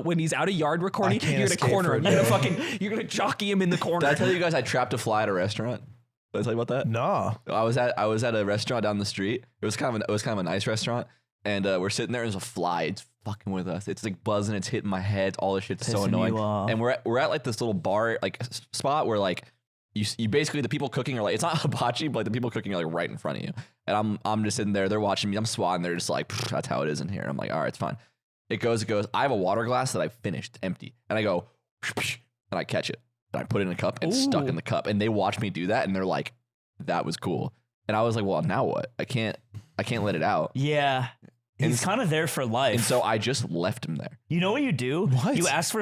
yard recording, can't you're gonna escape corner for him. a You're gonna jockey him in the corner. Did I tell you guys I trapped a fly at a restaurant? Did I tell you about that? Nah. I was at a restaurant down the street. It was kind of a nice restaurant, and we're sitting there, and there's a fly. It's fucking with us. It's like buzzing. It's hitting my head. All this shit's so Pissing annoying. you off. And we're at like this little bar like spot where like you basically the people cooking are like it's not hibachi, but like the people cooking are like right in front of you. And I'm just sitting there. They're watching me. I'm swatting. They're just like that's how it is in here. I'm like all right, it's fine. It goes. I have a water glass that I finished empty, and I go and I catch it. And I put it in a cup and stuck in the cup. And they watch me do that, and they're like, that was cool. And I was like, well, now what? I can't let it out. Yeah. He's kind of there for life. And so I just left him there. You know what you do? What? You ask for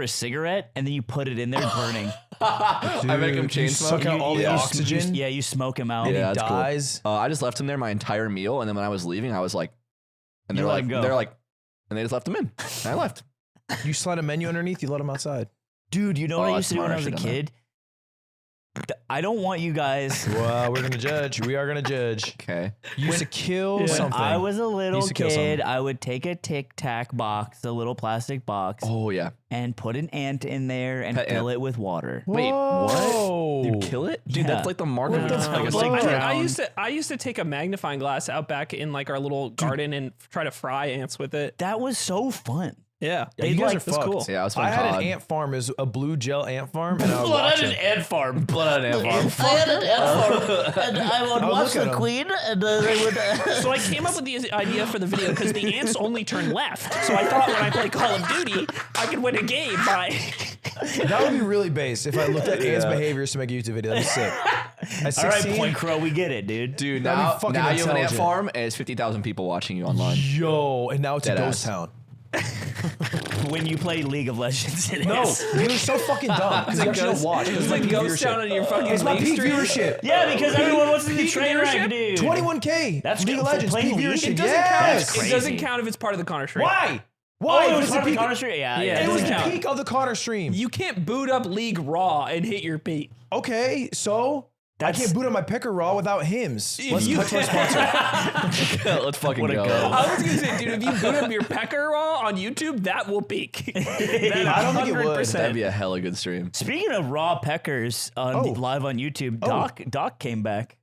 a cigarette, and then you put it in there burning. I make him chain you smoke. suck out all the You- oxygen. you smoke him out. Yeah, He that's cool. dies. I just left him there my entire meal, and then when I was leaving, I was like, and You they're let like, him go. they're like, and they just left him in. And I left. You slide a menu underneath. You let him outside. Dude, you know what I used to do when I was a smart, I should've kid? I don't want you guys. Well, we're gonna judge. We are gonna judge. Okay. You used to kill When something. I was a little Used to kill kid, something. I would take a Tic Tac box, a little plastic box, Oh yeah. and put an ant in there and Pet fill ant. it with water. Wait, Whoa. what? You kill it, dude? Yeah. That's like the mark of What a the like a fuck? sick Like, trap. I used to take a magnifying glass out back in like our little garden and try to fry ants with it. That was so fun. Yeah, You guys are it's fucked. cool. Yeah, I was I playing had COD. an ant farm, is a blue gel ant farm, and I would watch it. ant farm. Blood out an ant farm. I had an ant farm, and I would Oh, watch look at the 'em. queen, and they would. So I came up with the idea for the video because the ants only turn left. So I thought when I play Call of Duty, I could win a game by. That would be really base if I looked at ants' behaviors to make a YouTube video. That'd be sick. At 16, All right, Point Crow, we get it, dude. Dude, That'd be now fucking you have an ant intelligent. farm, and it's 50,000 people watching you online. yo, and now it's a Dead ghost ass. town. When you play League of Legends, it No, is. you're so fucking dumb because you actually don't watch. It's It's my like peak ghost town viewership. on your fucking It's my league peak stream. viewership. Yeah, because everyone wants to be Peak train wreck, viewership? dude. 21K. That's League of good for Legends. playing Peak League. viewership. It doesn't Yes. count. It doesn't count if it's part of the Counter stream. Why? Oh, Why? it It was was the part of the peak. Counter Street? Yeah, Yeah, yeah. It was doesn't the count. peak of the Connor stream. You can't boot up League Raw and hit your peak. Okay, so I can't boot on my Picker Raw without hymns. Let's you- cut to a sponsor. Let's fucking What a go. go. I was gonna say, dude, if you boot up your Pecker Raw on YouTube, that will peak. I don't think it would. That'd be a hella good stream. Speaking of raw peckers live on YouTube, Doc came back.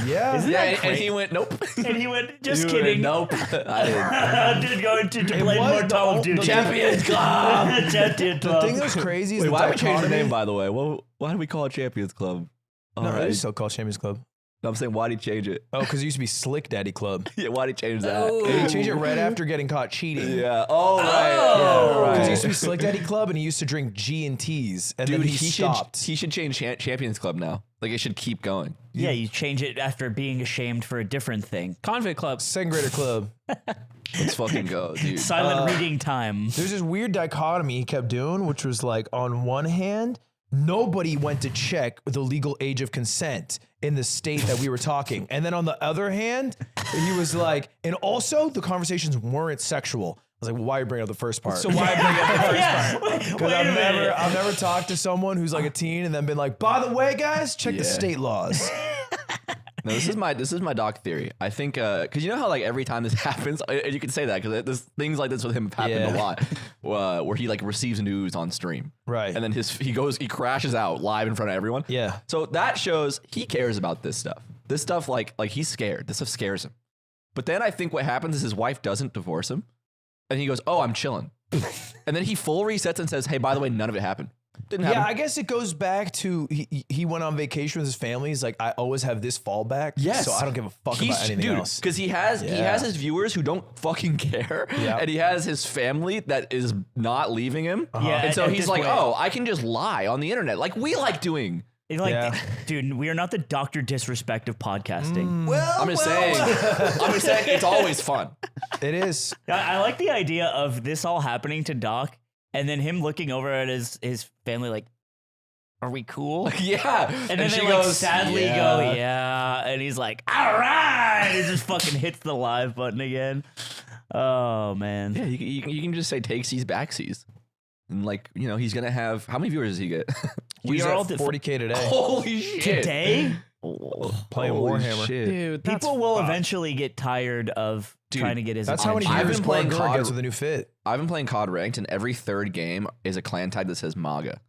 Yeah. Isn't Yeah, that and crazy? he went, nope. And he went, just He kidding. went, nope. I didn't. Did going to It play was more the Call old- of Duty. the- Champions Club. Champions The Club. thing that was crazy is Wait, the why did we change the dichotomy- name, by the way? Why did we call it Champions Club? No, Alright. it is still called Champions Club. No, I'm saying, why did he change it? Oh, because it used to be Slick Daddy Club. Yeah, why did he change that? And he changed it right after getting caught cheating. Yeah. Oh, right. Because he used to be Slick Daddy Club and he used to drink G&Ts and Dude, then he stopped. should change Champions Club now. Like, it should keep going. Yeah, you change it after being ashamed for a different thing. Convict Club. Second grader club. Let's fucking go, dude. Silent reading time. There's this weird dichotomy he kept doing, which was like, on one hand, nobody went to check the legal age of consent in the state that we were talking. And then on the other hand, he was like, and also the conversations weren't sexual. I was like, well, why are you bringing up the first part? So why bring up the first Yeah, part? Because I've never talked to someone who's like a teen and then been like, by the way, guys, check the state laws. No, this is my doc theory. I think because you know how like every time this happens, and you can say that because there's things like this with him have happened a lot, where he like receives news on stream, Right. And then he crashes out live in front of everyone. Yeah. So that shows he cares about this stuff. This stuff like he's scared. This stuff scares him. But then I think what happens is his wife doesn't divorce him, and he goes, "Oh, I'm chilling," and then he full resets and says, "Hey, by the way, none of it happened. Didn't happen." Yeah, I guess it goes back to he went on vacation with his family. He's like, I always have this fallback. Yes. So I don't give a fuck about anything else. Because he has his viewers who don't fucking care, Yeah. and he has his family that is not leaving him. Yeah, and so at he's this like, point- "Oh, I can just lie on the internet like we like doing." It's like, Yeah. dude, we are not the Dr. Disrespect of podcasting. I'm just saying it's always fun. It is. I like the idea of this all happening to Doc and then him looking over at his family like, are we cool? Yeah, And then she they goes, like sadly "Yeah." go, yeah. And he's like, all right. He just fucking hits the live button again. Oh, man. Yeah, you can just say takesies, backsies. And like, you know, he's gonna have how many viewers does he get? We He's are at all 40K today. Holy shit! today. Playing Holy Warhammer. shit. Dude, that's People will fucked. eventually get tired of trying to get his That's how many attention. I've viewers been playing Glenn Gurr COD gets with a new fit. I've been playing COD ranked, and every third game is a clan tag that says MAGA.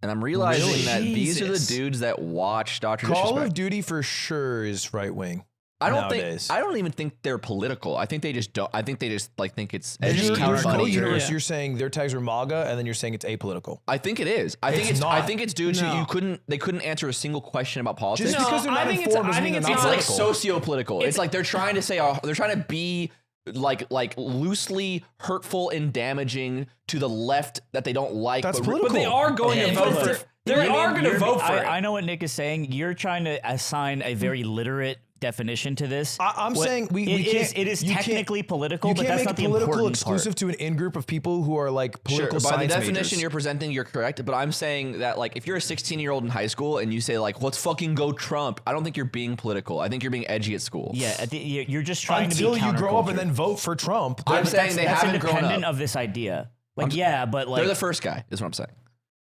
And I'm realizing Really? that these are the Jesus. dudes that watch Dr. Call Disrespect. of Duty for sure is right wing. nowadays. I don't even think they're political. I think they just don't. I think they just like think it's You're edgy, funny. universe. You're saying their tags are MAGA, and then you're saying it's apolitical. I think it is. I think It's it's. not. I think it's due to No. they couldn't answer a single question about politics. Just because they're I not think it's- informed doesn't I mean think they're it's not It's like political. socio-political. It's like they're trying to say they're trying to be like loosely hurtful and damaging to the left that they don't like. That's but political. But they are going to vote for it. They are going to vote for it. I know what Nick is saying. You're trying to assign a very literate definition to this. I'm What- saying we it can't. is- It is you can't- technically political, You but can't that's make not the political important exclusive part. to an in-group of people who are like political Sure, by the science definition majors. you're presenting, you're correct. But I'm saying that like if you're a 16-year-old in high school and you say like let's fucking go Trump, I don't think you're being political. I think you're being edgy at school. Yeah, you're just trying Until to be you grow up and counterculture. then vote for Trump. I'm saying they That's haven't grown independent up. of this idea. Like, yeah, but like They're the first guy, is what I'm saying.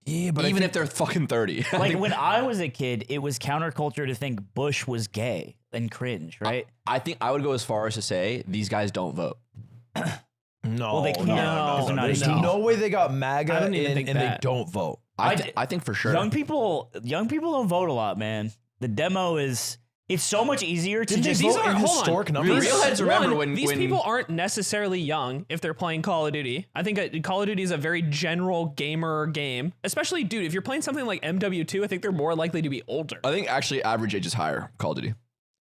Yeah, but Even if they're fucking 30. like when I was a kid, it was counterculture to think Bush was gay and cringe, right? I think I would go as far as to say these guys don't vote. no, Well, they can't, because they're not There's able. no way they got I MAGA don't even in think and they that. don't vote. I think for sure. Young people don't vote a lot, man. The demo is it's so much easier to Didn't they just vote These in are historic numbers? Real heads remember One, when these when- people aren't necessarily young if they're playing Call of Duty. I think Call of Duty is a very general gamer game, especially dude. If you're playing something like MW2, I think they're more likely to be older. I think actually average age is higher. Call of Duty.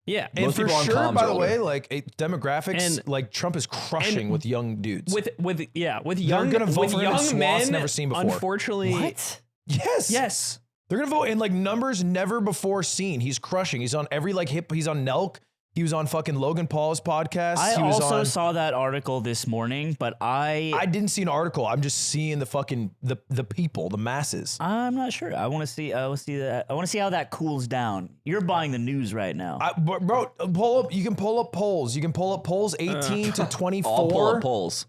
Yeah, And Most for people on sure, comms by are the older. way, like demographics, And- like Trump is crushing with young dudes. with young gonna vote with for him in young swaths men. never seen before. Unfortunately, what? yes, they're gonna vote in like numbers never before seen. He's crushing. He's on every like hip. He's on Nelk. He was on fucking Logan Paul's podcast. I he was also on, saw that article this morning, but I didn't see an article. I'm just seeing the fucking the people, the masses. I'm not sure. I want to see. I want to see that. I want to see how that cools down. You're buying the news right now. Bro, pull up. You can pull up polls. You can pull up polls 18 to 24. All pull up polls.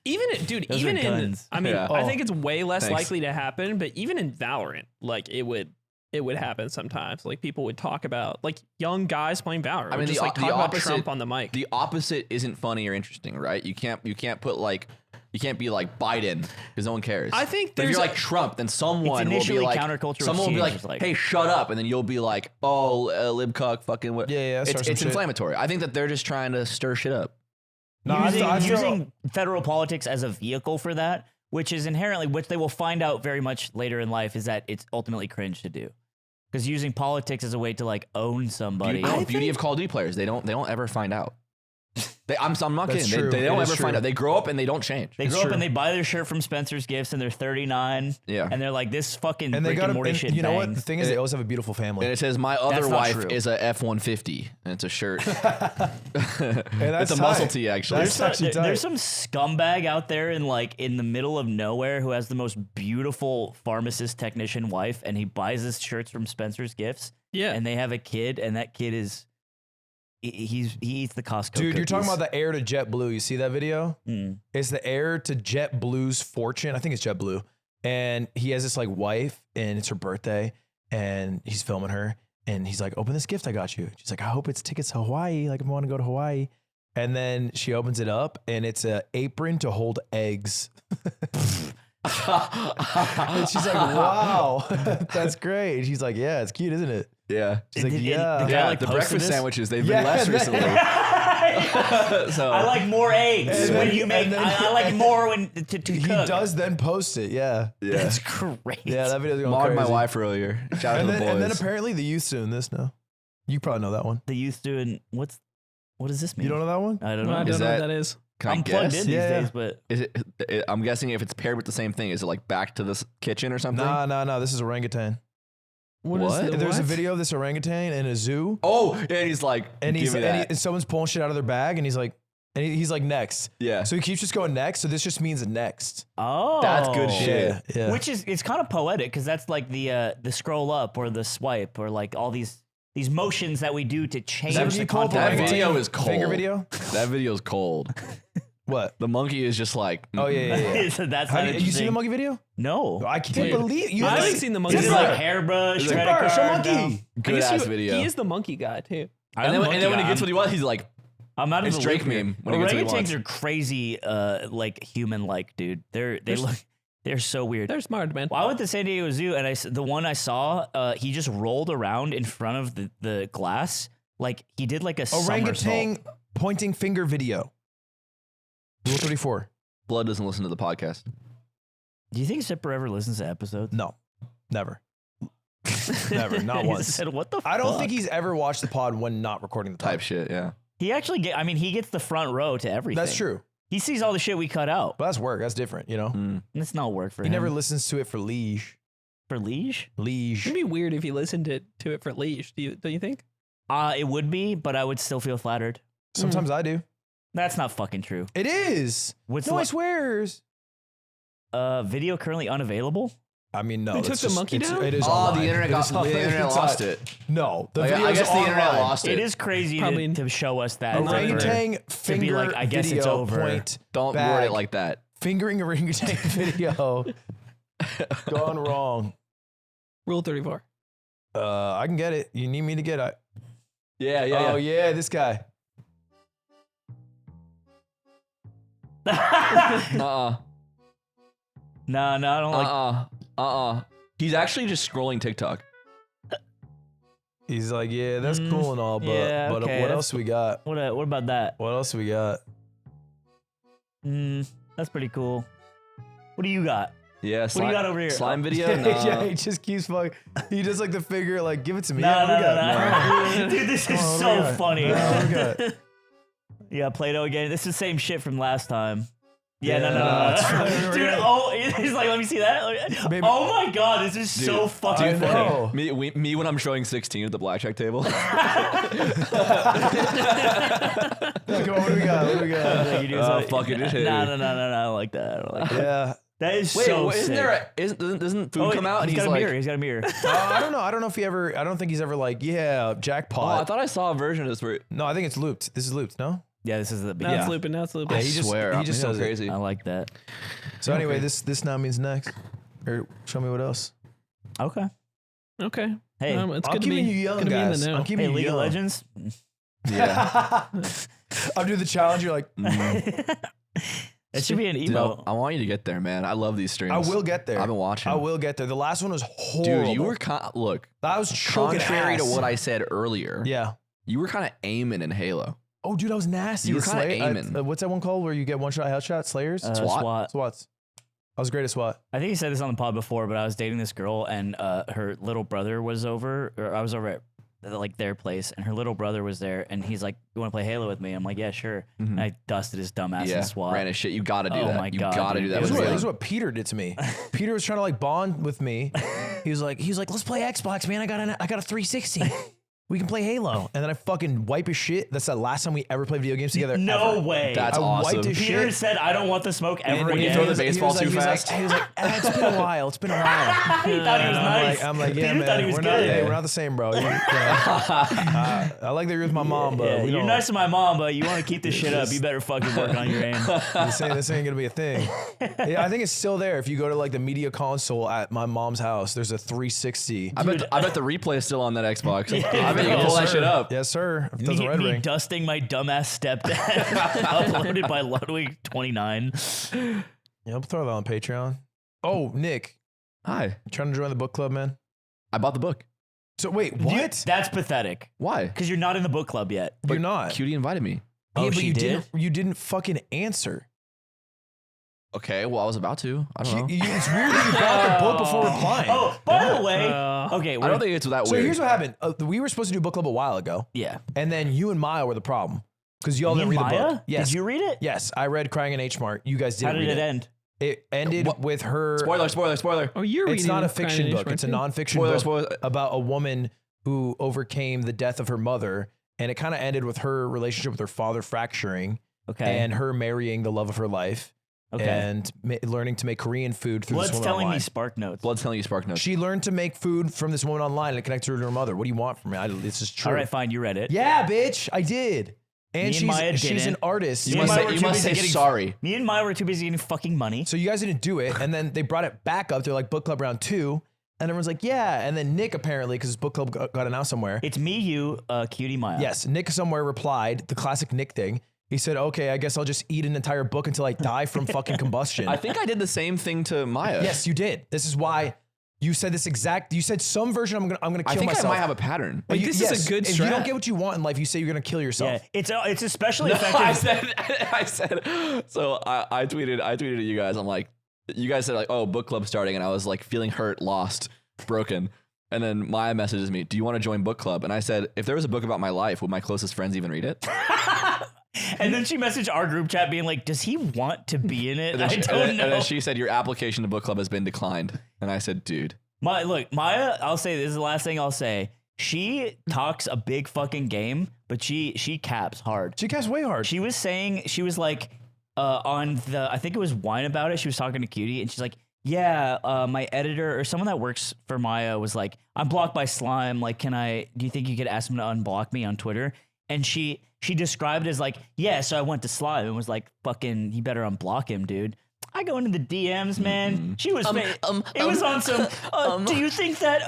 even dude, Those even are in guns. I mean, Yeah. I think it's way less Thanks. likely to happen, but even in Valorant, like it would happen sometimes. Like people would talk about like young guys playing Valorant. I mean, just the- like the talk about opposite- Trump on the mic. The opposite isn't funny or interesting, right? You can't put like you can't be like Biden because no one cares. I think But if there's you're a- like Trump, then someone will be initially like counterculture with someone will be scenes, like, just like- "Hey, shut up," and then you'll be like, "Oh, libcuck, fucking what?" Yeah, start It's some shit. inflammatory. I think that they're just trying to stir shit up. No, I feel- using federal politics as a vehicle for that, which is inherently, which they will find out very much later in life, is that it's ultimately cringe to do. Because using politics as a way to like own somebody. Beauty of Call of Duty players, they don't ever find out. I'm not That's kidding. true. They It don't is ever find true. out. They grow up and they don't change. They grow up and they buy their shirt from Spencer's Gifts and they're 39. Yeah. And they're like, this fucking and they Rick got and Morty and shit you know what? bangs. The thing is, they always have a beautiful family. And it says, "My other That's not wife true. is a F-150," and it's a shirt. That's It's a muscle tight. tee, actually. That's actually tight. There's some scumbag out there in like in the middle of nowhere who has the most beautiful pharmacist technician wife, and he buys his shirts from Spencer's Gifts. Yeah. And they have a kid, and that kid is he eats the Costco. Dude, you're talking cookies. about the heir to JetBlue. You see that video? Mm. It's the heir to JetBlue's fortune. I think it's JetBlue. And he has this like wife, and it's her birthday, and he's filming her, and he's like, "Open this gift I got you." She's like, "I hope it's tickets to Hawaii. Like, I want to go to Hawaii." And then she opens it up, and it's an apron to hold eggs. And she's like, "Wow, that's great." And she's like, "Yeah, it's cute, isn't it?" Yeah. She's like, Did- "Yeah." the guy, Yeah, like, the posted breakfast this? sandwiches, they've Yeah, been less recently. So I like more eggs And when then- you make. and then- I like more when to He cook. does then post it. Yeah. yeah. That's great. Yeah, that video's going Mogged crazy. my wife earlier. Shout out And to the then, boys. and then apparently the youth's doing this now. You probably know that one. The youth doing what does this mean? You don't know that one? I don't I know. don't Is know that- what that is. Can I I'm plugged guess? in these Yeah. days, but Is it? I'm guessing if it's paired with the same thing, is it like back to this kitchen or something? Nah. This is orangutan. What? There's a video of this orangutan in a zoo, Oh, yeah, and he's like, and give me that. and someone's pulling shit out of their bag, and he's like, he's like next. Yeah. So he keeps just going next. So this just means next. oh, That's good shit. Yeah. Which is it's kind of poetic because that's like the scroll up or the swipe or like all these motions that we do to change That the you pull up content. That orangutan video is cold. Finger video. That video is cold. What? The monkey is just like, Oh yeah. So that's How not do you see the interesting. monkey video? No, I can't believe you. I like- haven't seen the monkey. Is it Bro, like hairbrush, It's like, credit bro, show card? monkey. No. I good guess ass video. He is the monkey guy too. I'm and a then when he monkey gets guy. what he wants, he's like, I'm out of It's the Drake loop here. meme when he gets what he Orangutans wants. are crazy, like human-like, dude. They're so weird. They're smart, man. Well, I went to San Diego Zoo, and the one I saw, he just rolled around in front of the glass Like he did like a Orangutan somersault. pointing finger video. Rule 34. Blood doesn't listen to the podcast. Do you think Zipper ever listens to episodes? No, never. Never, not He once. said, what the I don't fuck? think he's ever watched the pod when not recording the pod. Type shit, yeah. He actually he gets the front row to everything. That's true. He sees all the shit we cut out. But that's work. That's different, you know? And it's not work for He him. never listens to it for liege. For Liege? Liege. It'd be weird if he listened to it for leash. Don't you think? It would be, but I would still feel flattered. Sometimes I do. That's not fucking true. It is. What's No, I the swears. video currently unavailable? I mean, no. They it's took the just- monkey it's- down? It is Oh, online. the internet It is online. It's lost on- it. No, the Like, video I guess the internet lost It it. is crazy Probably to show us that. Orangutan To be finger like, I guess video it's over. point. Don't bag. word it like that. Fingering orangutan video. Gone wrong. Rule 34. I can get it. You need me to get it. Yeah, Oh yeah, this guy. Uh-uh. No, I don't like. He's actually just scrolling TikTok. He's like, yeah, that's cool and all, but yeah, but okay, what that's- else we got? What about that? What else we got? That's pretty cool. What do you got? Yeah, What do you got over here? Slime video? Yeah, Nah. he just keeps fucking. He does like the figure, like, give it to me. No, Yeah, what we no, got? no. Dude, this is What do we so got? funny. What we got? Yeah, Play-Doh again. This is the same shit from last time. Yeah, Yeah, no. it's fine. Dude, he's like, let me see that. Maybe- Oh my god, this is so fucking I funny. know. Me when I'm showing 16 at the blackjack table. Yeah, come on, what do we got? What do we got? Like, you do Oh, something- fuck it, just hit No, it. no, no, I don't like that. I don't like that. Yeah. That is Wait, so isn't sick. there doesn't food come out and he's he's got a like, mirror. He's got a mirror. I don't know. I don't know if he ever. I don't think he's ever like, yeah, oh, jackpot. I thought I saw a version of this where No, I think it's looped. This is looped. No. Yeah, this is the Now beginning. it's looping. Now it's looping. I he just- swear, he just maybe I'm says it. crazy. I like that. So anyway, this now means next. Or show me what else. Okay. Okay. Hey, It's I'm good to be, keeping you young, good to be in guys. the know. I'm keeping hey, you League of young. Legends. Yeah. I'll do the challenge. You're like, It should be an Dude, emo. I want you to get there, man. I love these streams. I will get there. I've been watching. I will get there. The last one was horrible. Dude, you were look, I was choking contrary to ass. what I said earlier. Yeah. You were kind of aiming in Halo. Oh, dude, I was nasty. You were with kinda Slay- aiming. what's that one called where you get one shot headshot? Slayers? SWAT? SWATs. I was great at SWAT. I think he said this on the pod before, but I was dating this girl and her little brother was over, or I was over at like their place, and her little brother was there, and he's like, "You want to play Halo with me?" I'm like, "Yeah, sure." And I dusted his dumb ass Yeah, in SWAT. ran his shit. You got to do Oh that. my You God, got to dude. do that. This with is, what, me. this is what Peter did to me. Peter was trying to like bond with me. He was like, let's play Xbox, man. I got a 360. We can play Halo. And then I fucking wipe his shit. That's the last time we ever played video games together. No ever. way. That's I awesome. wiped his Peter shit. said, "I don't want the smoke ever when you again." throw the He was baseball like- too he was fast? He was like, it's been a while. It's been a while. He thought he was nice. I'm like, yeah, Peter man. thought he was we're good. not, hey, we're not the same, bro. I like that you're with my mom, but Yeah, we you're don't. nice to my mom, but you want to keep this shit up. You better fucking work on your aim. This ain't gonna be a thing. Yeah, I think it's still there. If you go to like the media console at my mom's house, there's a 360. I bet the replay is still on that Xbox. I bet you can pull that shit up. Yes, sir. If it doesn't red Me ring. dusting my dumbass stepdad. Uploaded by Ludwig 29. Yeah, I'll throw that on Patreon. Oh, Nick, Hi. you trying to join the book club, man? I bought the book. So wait, what? That's pathetic. Why? Because you're not in the book club yet. You're not. Cutie invited me. Oh, but she you did? You didn't fucking answer. Okay, well, I was about to. I don't know. It's weird that you got the book before replying. Oh, by the way, okay, I don't think it's that So weird. here's what happened. We were supposed to do book club a while ago, yeah. and then you and Maya were the problem because y'all Me didn't and read the Maya? book. Yes. Did you read it? Yes, I read Crying in H Mart. You guys didn't How did read it end? It ended with her. Spoiler. Oh, you're It's reading not a Crying fiction in book. Ishmael, It's a too? nonfiction Spoiler. book about a woman who overcame the death of her mother, and it kind of ended with her relationship with her father fracturing, Okay. and her marrying the love of her life, Okay. and learning to make Korean food through What's this woman telling online. me Spark Notes? Blood's telling you Spark Notes. She learned to make food from this woman online, and it connected her to her mother. What do you want from me? This is true. All right, fine. You read it. Yeah, bitch, I did. And Me and Maya she's an didn't. artist. You Me and must Maya say, were you too must busy say getting- sorry. Me and Maya were too busy getting fucking money. So you guys didn't do it, and then they brought it back up. They're like book club round 2, and everyone's like, yeah. And then Nick apparently, because his book club got announced somewhere. It's me, you, Cutie Maya. Yes, Nick somewhere replied the classic Nick thing. He said, "Okay, I guess I'll just eat an entire book until I die from fucking combustion." I think I did the same thing to Maya. Yes, you did. This is why You said this exact. You said some version. I'm gonna kill I think myself. I might have a pattern. Like, this is a good If you strat. don't get what you want in life, you say you're gonna kill yourself. Yeah, it's especially effective. I said. So I tweeted at you guys. I'm like, you guys said like, oh, book club starting, and I was like feeling hurt, lost, broken. And then Maya messages me, do you want to join book club? And I said, if there was a book about my life, would my closest friends even read it? And then she messaged our group chat being like, does he want to be in it? And then I don't know. And then she said, your application to book club has been declined. And I said, dude. Maya, I'll say this is the last thing I'll say. She talks a big fucking game, but she caps hard. She caps way hard. She was saying, she was like, on the, I think it was Wine About It, she was talking to Cutie, and she's like, yeah, my editor or someone that works for Maya was like, I'm blocked by Slime. Like, do you think you could ask him to unblock me on Twitter? And she described it as like, yeah, so I went to Slime and was like, fucking, you better unblock him, dude. I go into the DMs, man. She was, it was on some, do you think that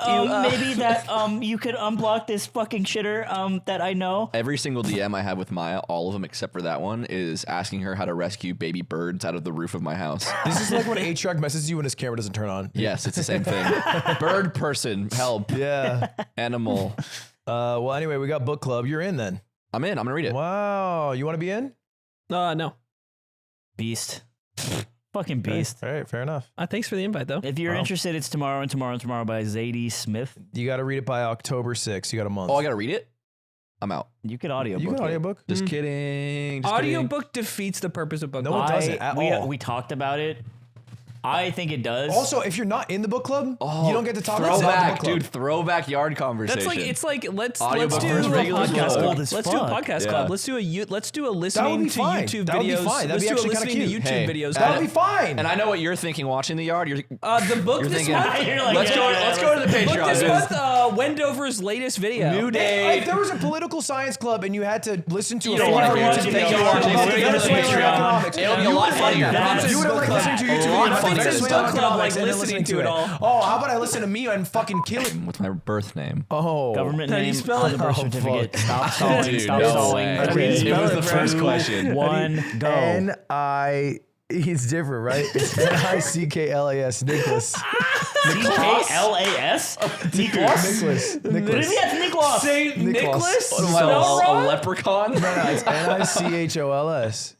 maybe that you could unblock this fucking shitter that I know? Every single DM I have with Maya, all of them except for that one, is asking her how to rescue baby birds out of the roof of my house. This is like when H-Shark messages you when his camera doesn't turn on. Yes, it's the same thing. Bird person, help. Yeah. Animal. Well, anyway, we got book club. You're in then. I'm in. I'm going to read it. Wow. You want to be in? No. Beast. Fucking beast. All right, fair enough. Thanks for the invite, though. If you're interested, it's Tomorrow and Tomorrow and Tomorrow by Zadie Smith. You got to read it by October 6th. You got a month. Oh, I got to read it? I'm out. You could audiobook You got it. audiobook? Just kidding. Just kidding. Audiobook defeats the purpose of book No, club. it doesn't at all. We talked about it. I think it does. Also, if you're not in the book club, you don't get to talk about the book Throwback, club. dude. Throwback yard conversation. That's like, it's like let's Audiobook do a versus regular podcast club. club. Old as Let's do a fuck. podcast Yeah. club. Let's do a That would listening be to fine. YouTube That would be videos. fine. That'd Let's be do a actually kinda listening to cute. YouTube Hey, videos. That would be fine. And I know what you're thinking watching the yard. You're The book You're this thinking, month. You're like, let's go to the Book Patreon. this dude. month. Wendover's latest video. New If day. there was a political science club and you had to listen to You a don't want to four-hour watch YouTube it. video Thank you for watching. about Go to the Venezuelan Patreon. economics, It'll be a lot funnier. You would have liked listening to YouTube a lot videos about funnier. Venezuelan Book club, like, economics and then listening listening to it all. Oh, how about I listen to me and fucking kill it? With my birth name. Oh. Government How do you name spell on it? the birth Oh, certificate. fuck. Stop stalling. Dude, Stop no stalling. way. Okay, It spell was it, the bro. first question. One, go. N-I... It's different, right? It's Nicklas. Nicholas. C-K-L-A-S? Nicholas? Nicholas. Maybe that's Nicholas. Saint Nicholas? What Am I Spell a wrong? leprechaun? No, it's Nichols.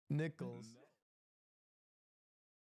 Nichols.